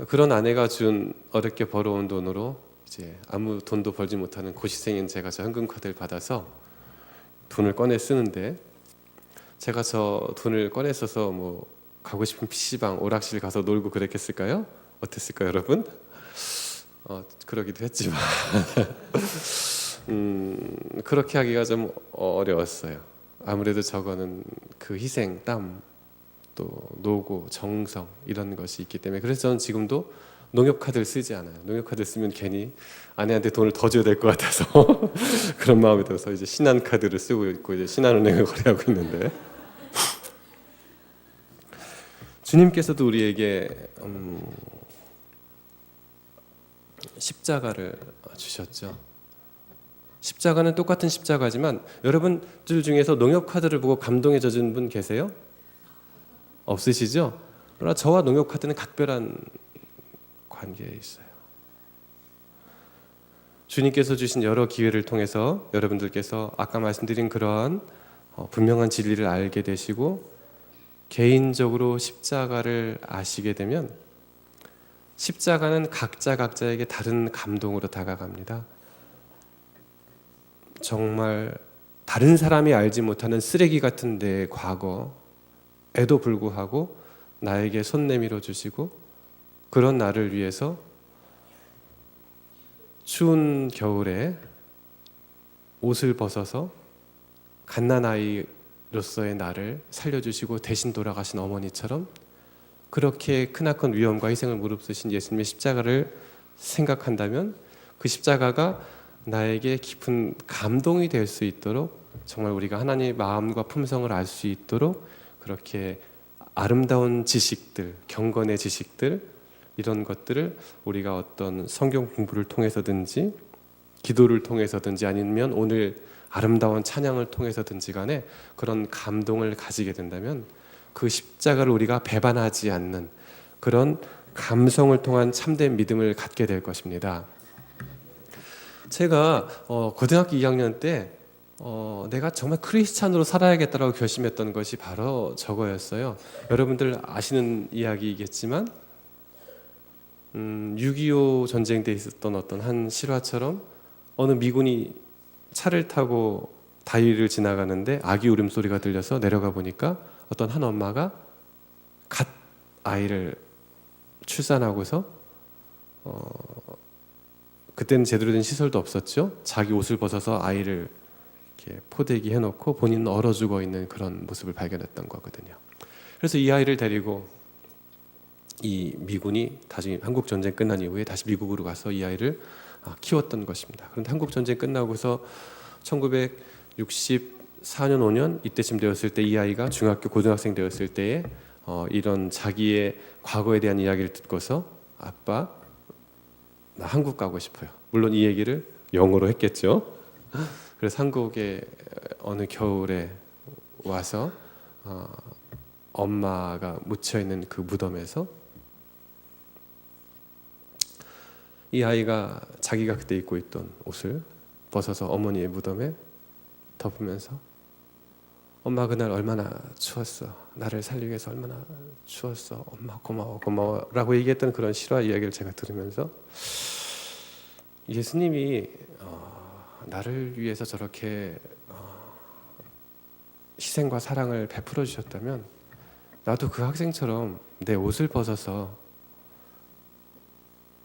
그런 아내가 준 어렵게 벌어온 돈으로 이제 아무 돈도 벌지 못하는 고시생인 제가 저 현금 카드를 받아서 돈을 꺼내 쓰는데, 제가 저 돈을 꺼내 써서 뭐 가고 싶은 PC방, 오락실 가서 놀고 그랬겠을까요? 어땠을까요, 여러분? 그러기도 했지만 그렇게 하기가 좀 어려웠어요. 아무래도 저거는 그 희생, 땀, 또 노고, 정성 이런 것이 있기 때문에. 그래서 저는 지금도 농협카드를 쓰지 않아요. 농협카드 쓰면 괜히 아내한테 돈을 더 줘야 될 것 같아서 그런 마음이 들어서 이제 신한카드를 쓰고 있고 이제 신한은행을 거래하고 있는데, 주님께서도 우리에게 십자가를 주셨죠. 십자가는 똑같은 십자가지만 여러분들 중에서 농협 카드를 보고 감동에 젖은 분 계세요? 없으시죠? 그러나 저와 농협 카드는 각별한 관계에 있어요. 주님께서 주신 여러 기회를 통해서 여러분들께서 아까 말씀드린 그러한 분명한 진리를 알게 되시고 개인적으로 십자가를 아시게 되면 십자가는 각자에게 다른 감동으로 다가갑니다. 정말 다른 사람이 알지 못하는 쓰레기 같은 내 과거에도 불구하고 나에게 손 내밀어 주시고 그런 나를 위해서 추운 겨울에 옷을 벗어서 갓난아이로서의 나를 살려주시고 대신 돌아가신 어머니처럼 그렇게 크나큰 위험과 희생을 무릅쓰신 예수님의 십자가를 생각한다면 그 십자가가 나에게 깊은 감동이 될 수 있도록 정말 우리가 하나님의 마음과 품성을 알 수 있도록 그렇게 아름다운 지식들, 경건의 지식들 이런 것들을 우리가 어떤 성경 공부를 통해서든지 기도를 통해서든지 아니면 오늘 아름다운 찬양을 통해서든지 간에 그런 감동을 가지게 된다면 그 십자가를 우리가 배반하지 않는 그런 감성을 통한 참된 믿음을 갖게 될 것입니다. 제가 고등학교 2학년 때 내가 정말 크리스찬으로 살아야겠다라고 결심했던 것이 바로 저거였어요. 여러분들 아시는 이야기이겠지만 6.25 전쟁 때 있었던 어떤 한 실화처럼 어느 미군이 차를 타고 다리를 지나가는데 아기 울음소리가 들려서 내려가 보니까 어떤 한 엄마가 갓 아이를 출산하고서 그때는 제대로 된 시설도 없었죠. 자기 옷을 벗어서 아이를 이렇게 포대기 해놓고 본인은 얼어 죽어 있는 그런 모습을 발견했던 거거든요. 그래서 이 아이를 데리고 이 미군이 다시 한국 전쟁 끝난 이후에 다시 미국으로 가서 이 아이를 키웠던 것입니다. 그런데 한국 전쟁 끝나고서 1964년 5년 이때쯤 되었을 때 이 아이가 중학교 고등학생 되었을 때에 이런 자기의 과거에 대한 이야기를 듣고서 아빠 나 한국 가고 싶어요. 물론 이 얘기를 영어로 했겠죠. 그래서 한국에 어느 겨울에 와서 엄마가 묻혀 있는 그 무덤에서 이 아이가 자기가 그때 입고 있던 옷을 벗어서 어머니의 무덤에 덮으면서 엄마 그날 얼마나 추웠어. 나를 살리기 위해서 얼마나 추웠어. 엄마 고마워 라고 얘기했던 그런 실화 이야기를 제가 들으면서 예수님이 나를 위해서 저렇게 희생과 사랑을 베풀어 주셨다면 나도 그 학생처럼 내 옷을 벗어서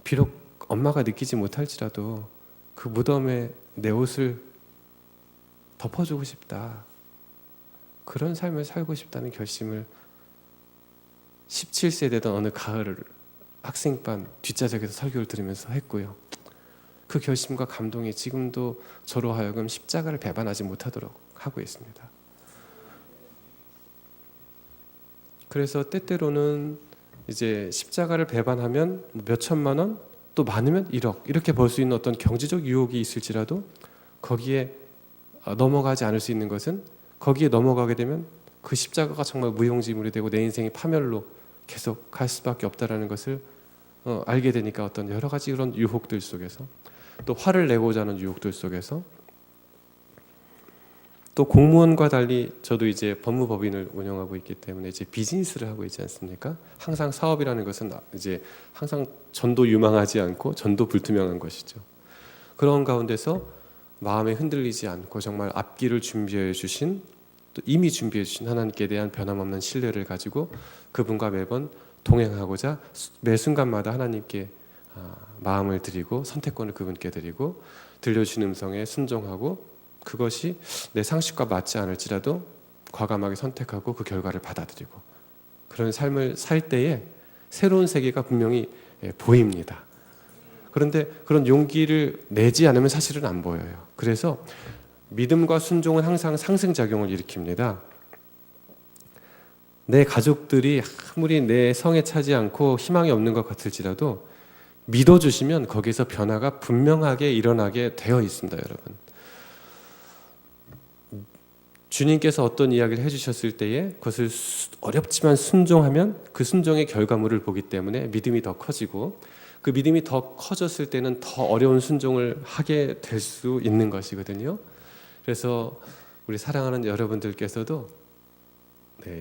비록 엄마가 느끼지 못할지라도 그 무덤에 내 옷을 덮어주고 싶다. 그런 삶을 살고 싶다는 결심을 17세 되던 어느 가을 학생반 뒷좌석에서 설교를 들으면서 했고요. 그 결심과 감동이 지금도 저로 하여금 십자가를 배반하지 못하도록 하고 있습니다. 그래서 때때로는 이제 십자가를 배반하면 몇 천만 원, 또 많으면 1억 이렇게 벌 수 있는 어떤 경제적 유혹이 있을지라도 거기에 넘어가지 않을 수 있는 것은 거기에 넘어가게 되면 그 십자가가 정말 무용지물이 되고 내 인생이 파멸로 계속 갈 수밖에 없다라는 것을 알게 되니까 어떤 여러 가지 그런 유혹들 속에서 또 화를 내고자 하는 유혹들 속에서 또 공무원과 달리 저도 이제 법무법인을 운영하고 있기 때문에 이제 비즈니스를 하고 있지 않습니까? 항상 사업이라는 것은 이제 항상 전도 유망하지 않고 전도 불투명한 것이죠. 그런 가운데서 마음에 흔들리지 않고 정말 앞길을 준비해 주신 또 이미 준비해 주신 하나님께 대한 변함없는 신뢰를 가지고 그분과 매번 동행하고자 매 순간마다 하나님께 마음을 드리고 선택권을 그분께 드리고 들려주신 음성에 순종하고 그것이 내 상식과 맞지 않을지라도 과감하게 선택하고 그 결과를 받아들이고 그런 삶을 살 때에 새로운 세계가 분명히 보입니다. 그런데 그런 용기를 내지 않으면 사실은 안 보여요. 그래서 믿음과 순종은 항상 상승작용을 일으킵니다. 내 가족들이 아무리 내 성에 차지 않고 희망이 없는 것 같을지라도 믿어주시면 거기서 변화가 분명하게 일어나게 되어 있습니다. 여러분, 주님께서 어떤 이야기를 해주셨을 때에 그것을 어렵지만 순종하면 그 순종의 결과물을 보기 때문에 믿음이 더 커지고, 그 믿음이 더 커졌을 때는 더 어려운 순종을 하게 될 수 있는 것이거든요. 그래서 우리 사랑하는 여러분들께서도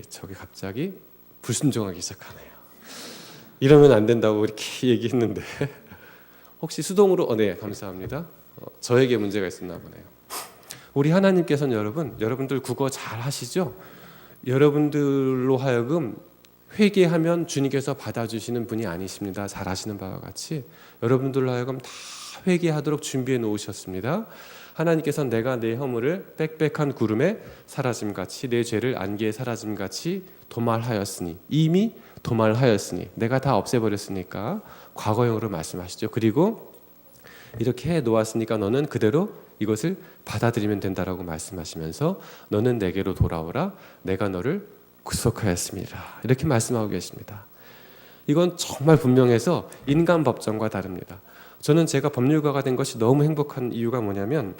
저게 갑자기 불순종하기 시작하네요. 이러면 안 된다고 이렇게 얘기했는데 혹시 수동으로 네, 감사합니다. 저에게 문제가 있었나 보네요. 우리 하나님께서는 여러분들 국어 잘 하시죠? 여러분들로 하여금 회개하면 주님께서 받아주시는 분이 아니십니다. 잘 아시는 바와 같이 여러분들로 하여금 다 회개하도록 준비해 놓으셨습니다. 하나님께서는 내가 내 허물을 빽빽한 구름에 사라짐같이 내 죄를 안개에 사라짐같이 도말하였으니, 이미 도말하였으니, 내가 다 없애버렸으니까 과거형으로 말씀하시죠. 그리고 이렇게 해 놓았으니까 너는 그대로 이것을 받아들이면 된다라고 말씀하시면서 너는 내게로 돌아오라, 내가 너를 구속하였습니다. 이렇게 말씀하고 계십니다. 이건 정말 분명해서 인간 법정과 다릅니다. 저는 제가 법률가가 된 것이 너무 행복한 이유가 뭐냐면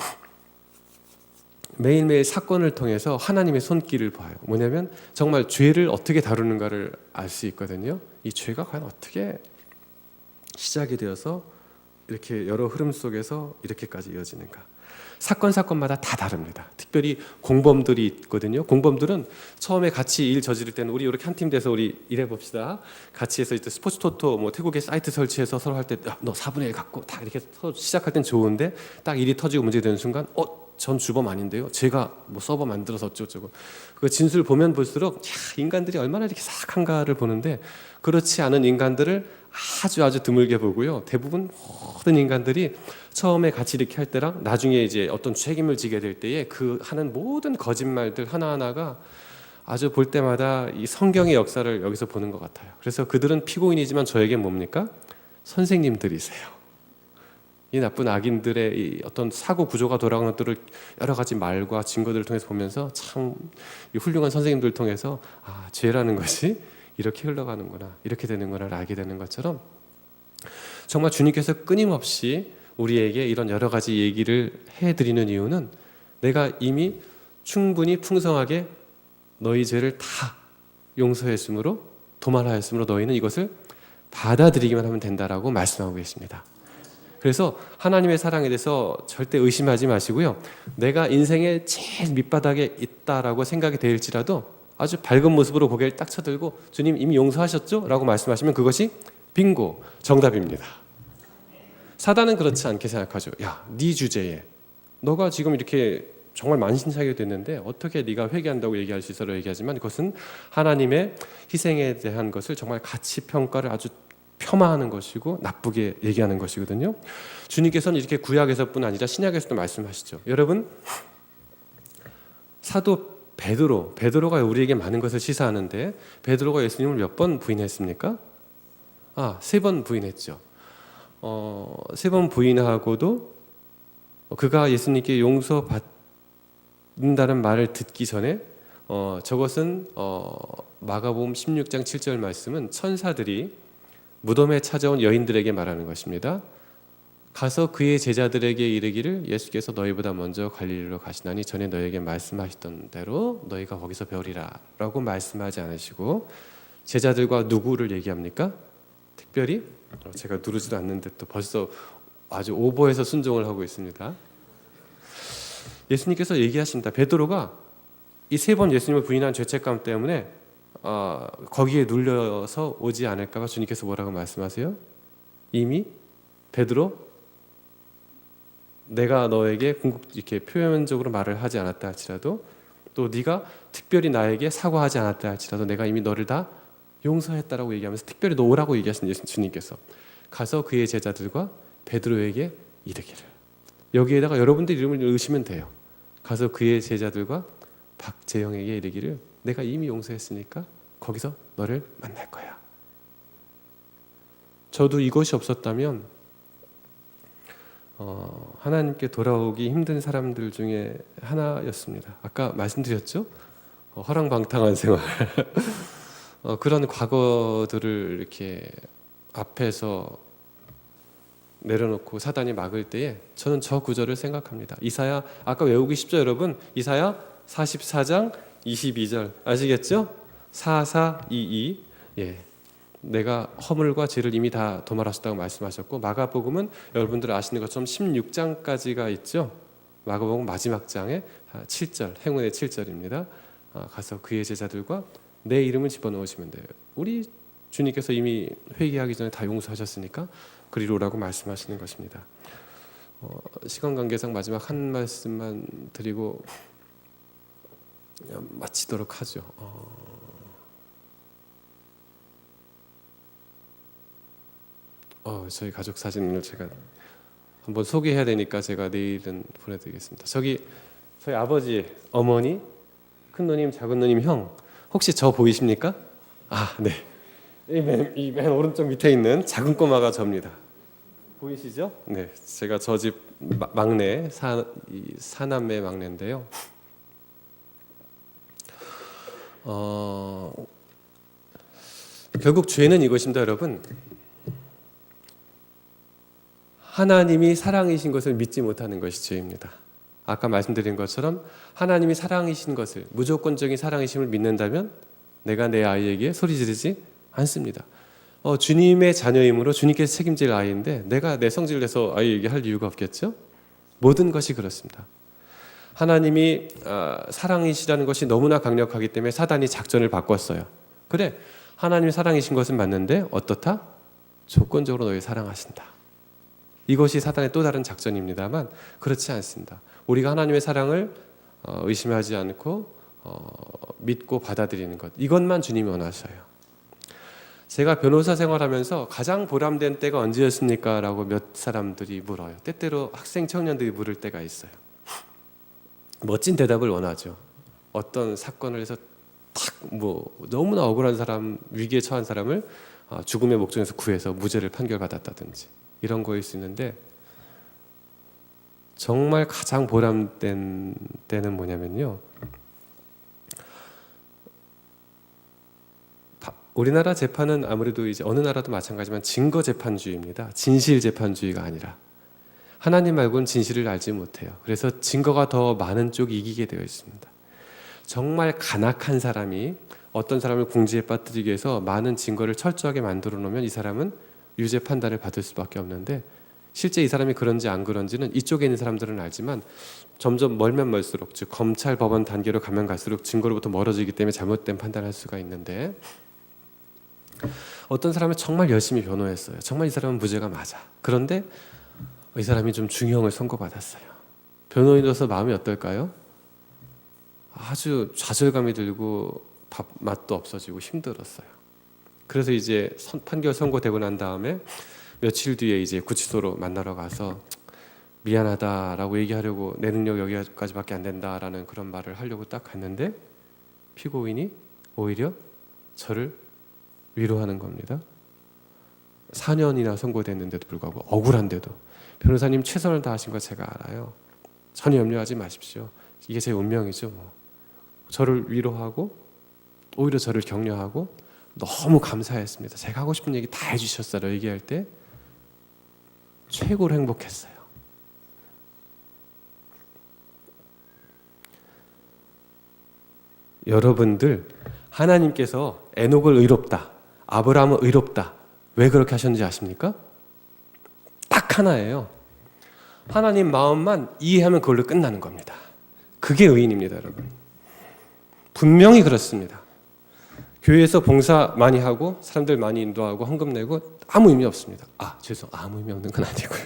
매일매일 사건을 통해서 하나님의 손길을 봐요. 뭐냐면 정말 죄를 어떻게 다루는가를 알 수 있거든요. 이 죄가 과연 어떻게 시작이 되어서 이렇게 여러 흐름 속에서 이렇게까지 이어지는가. 사건마다 다 다릅니다. 특별히 공범들이 있거든요. 공범들은 처음에 같이 일 저지를 때는 우리 이렇게 한 팀 돼서 우리 일해 봅시다. 같이 해서 이제 스포츠 토토 뭐 태국에 사이트 설치해서 서로 할 때 너 4분의 1 갖고 다 이렇게 시작할 땐 좋은데 딱 일이 터지고 문제 되는 순간 전 주범 아닌데요. 제가 뭐 서버 만들어서 어쩌고저쩌고. 그 진술 보면 볼수록 인간들이 얼마나 이렇게 사악한가를 보는데 그렇지 않은 인간들을 아주 드물게 보고요. 대부분 모든 인간들이 처음에 같이 이렇게 할 때랑 나중에 이제 어떤 책임을 지게 될 때에 그 하는 모든 거짓말들 하나하나가 아주 볼 때마다 이 성경의 역사를 여기서 보는 것 같아요. 그래서 그들은 피고인이지만 저에게 뭡니까? 선생님들이세요. 이 나쁜 악인들의 이 어떤 사고 구조가 돌아가는 것들을 여러 가지 말과 증거들을 통해서 보면서 참 이 훌륭한 선생님들을 통해서 죄라는 것이 이렇게 흘러가는구나, 이렇게 되는구나를 알게 되는 것처럼 정말 주님께서 끊임없이 우리에게 이런 여러 가지 얘기를 해드리는 이유는 내가 이미 충분히 풍성하게 너희 죄를 다 용서했으므로, 도말하였으므로 너희는 이것을 받아들이기만 하면 된다라고 말씀하고 계십니다. 그래서 하나님의 사랑에 대해서 절대 의심하지 마시고요. 내가 인생의 제일 밑바닥에 있다라고 생각이 될지라도 아주 밝은 모습으로 고개를 딱 쳐들고 주님 이미 용서하셨죠? 라고 말씀하시면 그것이 빙고 정답입니다. 사단은 그렇지 않게 생각하죠. 야, 네 주제에 너가 지금 이렇게 정말 만신창이 됐는데 어떻게 네가 회개한다고 얘기할 수 있어라고 얘기하지만 그것은 하나님의 희생에 대한 것을 정말 가치 평가를 아주 폄하하는 것이고 나쁘게 얘기하는 것이거든요. 주님께서는 이렇게 구약에서뿐 아니라 신약에서도 말씀하시죠. 여러분, 사도 베드로가 우리에게 많은 것을 시사하는데 베드로가 예수님을 몇 번 부인했습니까? 3번 부인했죠. 3번 부인하고도 그가 예수님께 용서받는다는 말을 듣기 전에 저것은 마가복음 16장 7절 말씀은 천사들이 무덤에 찾아온 여인들에게 말하는 것입니다. 가서 그의 제자들에게 이르기를 예수께서 너희보다 먼저 갈릴리로 가시나니 전에 너희에게 말씀하셨던 대로 너희가 거기서 배우리라 라고 말씀하지 않으시고 제자들과 누구를 얘기합니까? 특별히 제가 누르지도 않는데 또 벌써 아주 오버해서 순종을 하고 있습니다. 예수님께서 얘기하십니다. 베드로가 이 3번 예수님을 부인한 죄책감 때문에 거기에 눌려서 오지 않을까 봐 주님께서 뭐라고 말씀하세요? 이미 베드로 내가 너에게 이렇게 표면적으로 말을 하지 않았다 할지라도 또 네가 특별히 나에게 사과하지 않았다 할지라도 내가 이미 너를 다 용서했다라고 얘기하면서 특별히 너 오라고 얘기하신 주님께서 가서 그의 제자들과 베드로에게 이르기를, 여기에다가 여러분들 이름을 넣으시면 돼요. 가서 그의 제자들과 박재영에게 이르기를 내가 이미 용서했으니까 거기서 너를 만날 거야. 저도 이것이 없었다면 하나님께 돌아오기 힘든 사람들 중에 하나였습니다. 아까 말씀드렸죠? 허랑방탕한 생활 그런 과거들을 이렇게 앞에서 내려놓고 사단이 막을 때에 저는 저 구절을 생각합니다. 이사야, 아까 외우기 쉽죠 여러분? 이사야 44장 22절 아시겠죠? 4422. 예. 내가 허물과 죄를 이미 다 도말하셨다고 말씀하셨고, 마가복음은 여러분들 아시는 것처럼 16장까지가 있죠. 마가복음 마지막 장에 7절, 행운의 7절입니다. 가서 그의 제자들과 내 이름을 집어넣으시면 돼요. 우리 주님께서 이미 회개하기 전에 다 용서하셨으니까 그리로 오라고 말씀하시는 것입니다. 시간 관계상 마지막 한 말씀만 드리고 마치도록 하죠. 저희 가족 사진을 제가 한번 소개해야 되니까 제가 내일은 보내드리겠습니다. 저희 아버지, 어머니, 큰 누님, 작은 누님, 형, 혹시 저 보이십니까? 네. 이 맨 오른쪽 밑에 있는 작은 꼬마가 저입니다. 보이시죠? 네, 제가 저 집 막내, 사남매 막내인데요. 결국 죄는 이것입니다, 여러분. 하나님이 사랑이신 것을 믿지 못하는 것이 죄입니다. 아까 말씀드린 것처럼 하나님이 사랑이신 것을, 무조건적인 사랑이심을 믿는다면 내가 내 아이에게 소리 지르지 않습니다. 주님의 자녀이므로 주님께서 책임질 아이인데 내가 내 성질을 내서 아이에게 할 이유가 없겠죠? 모든 것이 그렇습니다. 하나님이 사랑이시라는 것이 너무나 강력하기 때문에 사단이 작전을 바꿨어요. 그래, 하나님이 사랑이신 것은 맞는데 어떻다? 조건적으로 너희 사랑하신다. 이것이 사단의 또 다른 작전입니다만 그렇지 않습니다. 우리가 하나님의 사랑을 의심하지 않고 믿고 받아들이는 것, 이것만 주님이 원하셔요. 제가 변호사 생활하면서 가장 보람된 때가 언제였습니까? 라고 몇 사람들이 물어요. 때때로 학생 청년들이 물을 때가 있어요. 멋진 대답을 원하죠. 어떤 사건을 해서 너무나 억울한 사람, 위기에 처한 사람을 죽음의 목전에서 구해서 무죄를 판결받았다든지 이런 거일 수 있는데, 정말 가장 보람된 때는 뭐냐면요, 우리나라 재판은 아무래도 이제 어느 나라도 마찬가지지만 증거 재판주의입니다. 진실 재판주의가 아니라. 하나님 말고는 진실을 알지 못해요. 그래서 증거가 더 많은 쪽이 이기게 되어 있습니다. 정말 간악한 사람이 어떤 사람을 궁지에 빠뜨리기 위해서 많은 증거를 철저하게 만들어 놓으면 이 사람은 유죄 판단을 받을 수밖에 없는데, 실제 이 사람이 그런지 안 그런지는 이쪽에 있는 사람들은 알지만 점점 멀면 멀수록, 즉 검찰 법원 단계로 가면 갈수록 증거로부터 멀어지기 때문에 잘못된 판단을 할 수가 있는데, 어떤 사람은 정말 열심히 변호했어요. 정말 이 사람은 무죄가 맞아. 그런데 이 사람이 좀 중형을 선고받았어요. 변호인으로서 마음이 어떨까요? 아주 좌절감이 들고 밥맛도 없어지고 힘들었어요. 그래서 이제 판결 선고되고 난 다음에 며칠 뒤에 이제 구치소로 만나러 가서 미안하다라고 얘기하려고, 내 능력 여기까지밖에 안 된다라는 그런 말을 하려고 딱 갔는데 피고인이 오히려 저를 위로하는 겁니다. 4년이나 선고됐는데도 불구하고, 억울한데도 변호사님 최선을 다하신 거 제가 알아요. 전혀 염려하지 마십시오. 이게 제 운명이죠. 저를 위로하고 오히려 저를 격려하고 너무 감사했습니다. 제가 하고 싶은 얘기 다 해주셨어요. 얘기할 때 최고로 행복했어요. 여러분들, 하나님께서 에녹을 의롭다, 아브라함은 의롭다, 왜 그렇게 하셨는지 아십니까? 딱 하나예요. 하나님 마음만 이해하면 그걸로 끝나는 겁니다. 그게 의인입니다, 여러분. 분명히 그렇습니다. 교회에서 봉사 많이 하고 사람들 많이 인도하고 헌금 내고 아무 의미 없습니다. 아무 의미 없는 건 아니고요.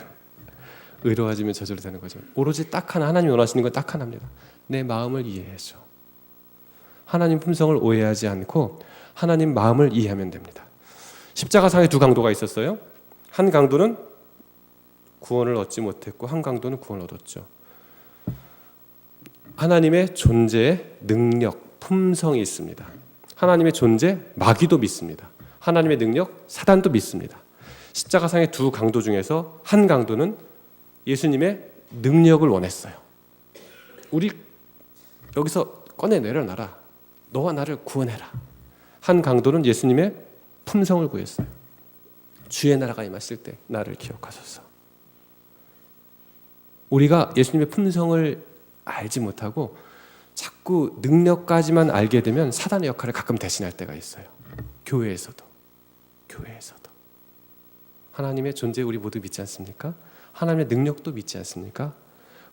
의로워지면 저절로 되는 거죠. 오로지 딱 하나, 하나님이 원하시는 건 딱 하나입니다. 내 마음을 이해해줘. 하나님 품성을 오해하지 않고 하나님 마음을 이해하면 됩니다. 십자가상에 두 강도가 있었어요. 한 강도는 구원을 얻지 못했고 한 강도는 구원을 얻었죠. 하나님의 존재에 능력, 품성이 있습니다. 하나님의 존재, 마귀도 믿습니다. 하나님의 능력, 사단도 믿습니다. 십자가상의 두 강도 중에서 한 강도는 예수님의 능력을 원했어요. 우리 여기서 꺼내 내려놔라. 너와 나를 구원해라. 한 강도는 예수님의 품성을 구했어요. 주의 나라가 임하실 때 나를 기억하소서. 우리가 예수님의 품성을 알지 못하고 자꾸 자꾸 능력까지만 알게 되면 사단의 역할을 가끔 대신할 때가 있어요. 교회에서도 하나님의 존재 우리 모두 믿지 않습니까? 하나님의 능력도 믿지 않습니까?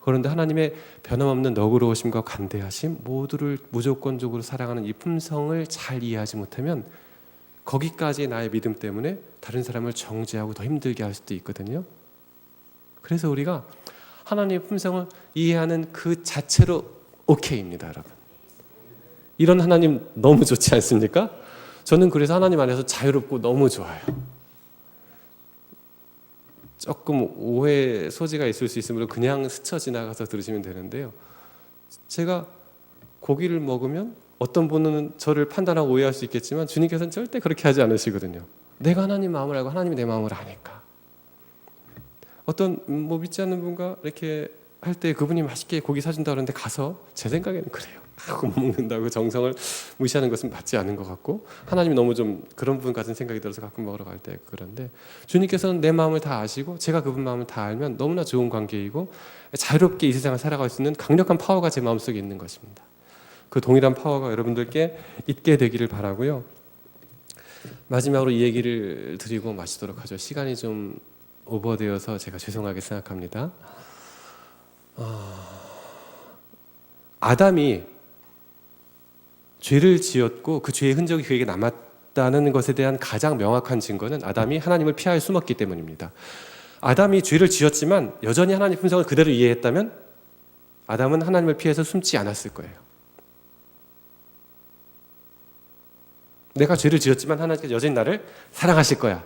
그런데 하나님의 변함없는 너그러우심과 관대하심, 모두를 무조건적으로 사랑하는 이 품성을 잘 이해하지 못하면 거기까지의 나의 믿음 때문에 다른 사람을 정죄하고 더 힘들게 할 수도 있거든요. 그래서 우리가 하나님의 품성을 이해하는 그 자체로 오케이입니다, 여러분. 이런 하나님 너무 좋지 않습니까? 저는 그래서 하나님 안에서 자유롭고 너무 좋아요. 조금 오해 소지가 있을 수 있으므로 그냥 스쳐 지나가서 들으시면 되는데요. 제가 고기를 먹으면 어떤 분은 저를 판단하고 오해할 수 있겠지만 주님께서는 절대 그렇게 하지 않으시거든요. 내가 하나님 마음을 알고 하나님이 내 마음을 아니까. 어떤 믿지 않는 분과 이렇게 할 때 그분이 맛있게 고기 사준다 그러는데 가서 제 생각에는 그래요. 못 먹는다고 정성을 무시하는 것은 맞지 않은 것 같고 하나님이 너무 좀 그런 분 같은 생각이 들어서 가끔 먹으러 갈 때 그런데 주님께서는 내 마음을 다 아시고 제가 그분 마음을 다 알면 너무나 좋은 관계이고 자유롭게 이 세상을 살아갈 수 있는 강력한 파워가 제 마음속에 있는 것입니다. 그 동일한 파워가 여러분들께 있게 되기를 바라고요. 마지막으로 이 얘기를 드리고 마치도록 하죠. 시간이 좀 오버되어서 제가 죄송하게 생각합니다. 아담이 죄를 지었고 그 죄의 흔적이 그에게 남았다는 것에 대한 가장 명확한 증거는 아담이 하나님을 피하여 숨었기 때문입니다. 아담이 죄를 지었지만 여전히 하나님의 품성을 그대로 이해했다면 아담은 하나님을 피해서 숨지 않았을 거예요. 내가 죄를 지었지만 하나님께서 여전히 나를 사랑하실 거야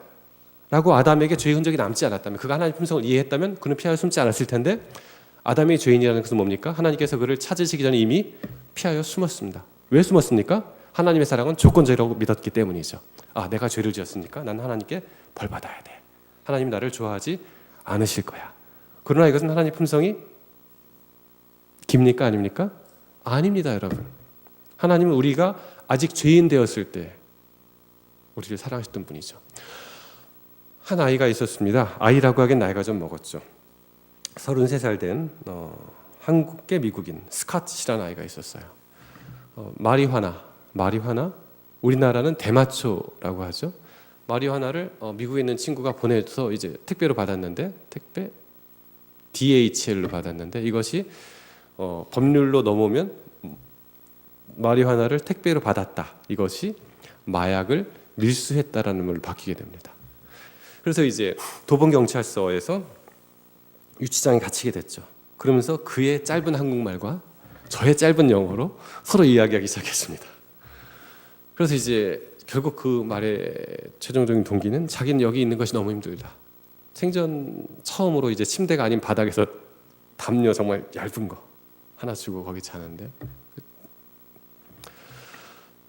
라고 아담에게 죄의 흔적이 남지 않았다면, 그가 하나님의 품성을 이해했다면 그는 피하여 숨지 않았을 텐데 아담이 죄인이라는 것은 뭡니까? 하나님께서 그를 찾으시기 전에 이미 피하여 숨었습니다. 왜 숨었습니까? 하나님의 사랑은 조건적이라고 믿었기 때문이죠. 내가 죄를 지었으니까 나는 하나님께 벌 받아야 돼. 하나님이 나를 좋아하지 않으실 거야. 그러나 이것은 하나님의 품성이 깁니까? 아닙니까? 아닙니다, 여러분. 하나님은 우리가 아직 죄인 되었을 때 우리를 사랑하셨던 분이죠. 한 아이가 있었습니다. 아이라고 하기엔 나이가 좀 먹었죠. 33살 된 한국계 미국인 스캇이라는 아이가 있었어요. 마리화나 우리나라는 대마초라고 하죠. 마리화나를 미국에 있는 친구가 보내서 이제 택배로 받았는데 택배 DHL로 받았는데 이것이 법률로 넘어오면 마리화나를 택배로 받았다. 이것이 마약을 밀수했다라는 걸로 바뀌게 됩니다. 그래서 이제 도봉경찰서에서 유치장에 갇히게 됐죠. 그러면서 그의 짧은 한국말과 저의 짧은 영어로 서로 이야기하기 시작했습니다. 그래서 이제 결국 그 말의 최종적인 동기는 자기는 여기 있는 것이 너무 힘들다. 생전 처음으로 이제 침대가 아닌 바닥에서 담요 정말 얇은 거 하나 주고 거기 자는데,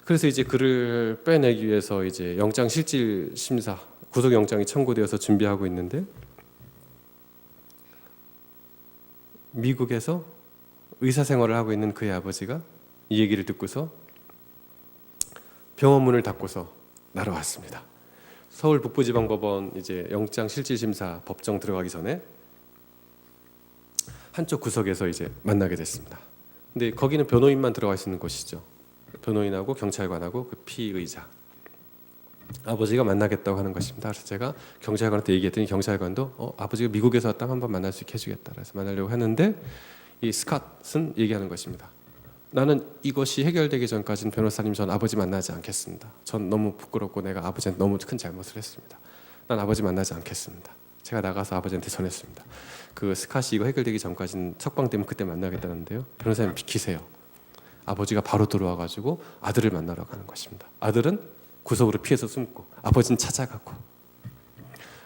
그래서 이제 그를 빼내기 위해서 이제 영장 실질 심사, 구속 영장이 청구되어서 준비하고 있는데 미국에서 의사 생활을 하고 있는 그의 아버지가 이 얘기를 듣고서 병원 문을 닫고서 날아왔습니다. 서울 북부지방법원 이제 영장 실질 심사 법정 들어가기 전에 한쪽 구석에서 이제 만나게 됐습니다. 근데 거기는 변호인만 들어가 있는 곳이죠. 변호인하고 경찰관하고 그 피의자, 아버지가 만나겠다고 하는 것입니다. 그래서 제가 경찰관한테 얘기했더니 경찰관도 아버지가 미국에서 왔다면 한번 만날 수 있게 해주겠다. 그래서 만나려고 하는데 이 스캇은 얘기하는 것입니다. 나는 이것이 해결되기 전까지는 변호사님, 전 아버지 만나지 않겠습니다. 전 너무 부끄럽고 내가 아버지한테 너무 큰 잘못을 했습니다. 난 아버지 만나지 않겠습니다. 제가 나가서 아버지한테 전했습니다. 그 스캇이 이거 해결되기 전까지는 석방 때문에 그때 만나겠다는데요. 변호사님 비키세요. 아버지가 바로 들어와가지고 아들을 만나러 가는 것입니다. 아들은 구석으로 피해서 숨고 아버지는 찾아가고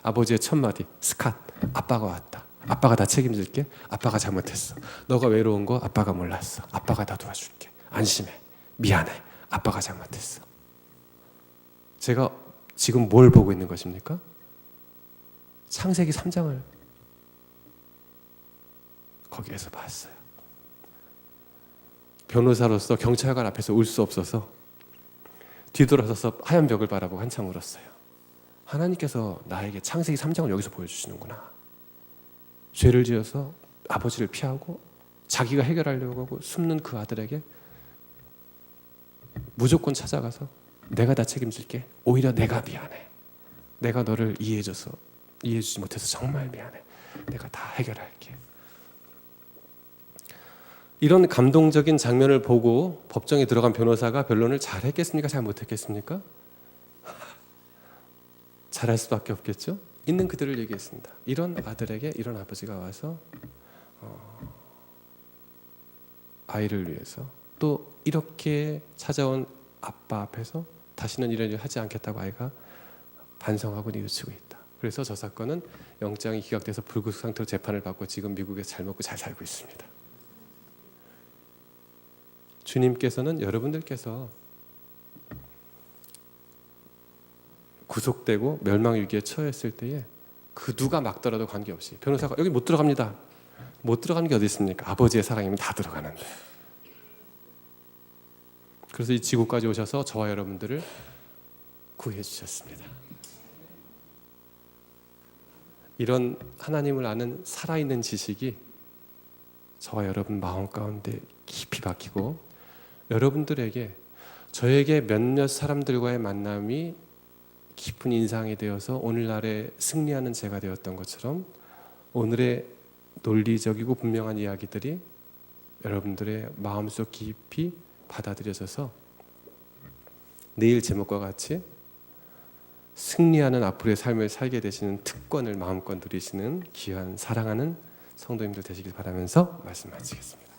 아버지의 첫 마디, 스캇, 아빠가 왔다. 아빠가 다 책임질게. 아빠가 잘못했어. 너가 외로운 거 아빠가 몰랐어. 아빠가 다 도와줄게. 안심해. 미안해. 아빠가 잘못했어. 제가 지금 뭘 보고 있는 것입니까? 창세기 3장을 거기에서 봤어요. 변호사로서 경찰관 앞에서 울 수 없어서 뒤돌아서서 하얀 벽을 바라보고 한참 울었어요. 하나님께서 나에게 창세기 3장을 여기서 보여주시는구나. 죄를 지어서 아버지를 피하고 자기가 해결하려고 하고 숨는 그 아들에게 무조건 찾아가서 내가 다 책임질게. 오히려 내가 미안해. 내가 너를 이해해주지 못해서 정말 미안해. 내가 다 해결할게. 이런 감동적인 장면을 보고 법정에 들어간 변호사가 변론을 잘 했겠습니까? 잘 못했겠습니까? 잘할 수밖에 없겠죠? 있는 그들을 얘기했습니다. 이런 아들에게 이런 아버지가 와서 아이를 위해서 또 이렇게 찾아온 아빠 앞에서 다시는 이런 일을 하지 않겠다고 아이가 반성하고 뉘우치고 있다. 그래서 저 사건은 영장이 기각돼서 불구속 상태로 재판을 받고 지금 미국에서 잘 먹고 잘 살고 있습니다. 주님께서는 여러분들께서 구속되고 멸망위기에 처했을 때에 그 누가 막더라도 관계없이 변호사가 여기 못 들어갑니다. 못 들어가는 게 어디 있습니까? 아버지의 사랑이면 다 들어가는데. 그래서 이 지구까지 오셔서 저와 여러분들을 구해 주셨습니다. 이런 하나님을 아는 살아있는 지식이 저와 여러분 마음 가운데 깊이 박히고 여러분들에게 저에게 몇몇 사람들과의 만남이 깊은 인상이 되어서 오늘날에 승리하는 제가 되었던 것처럼 오늘의 논리적이고 분명한 이야기들이 여러분들의 마음속 깊이 받아들여져서 내일 제목과 같이 승리하는 앞으로의 삶을 살게 되시는 특권을 마음껏 누리시는 귀한 사랑하는 성도님들 되시길 바라면서 말씀 마치겠습니다.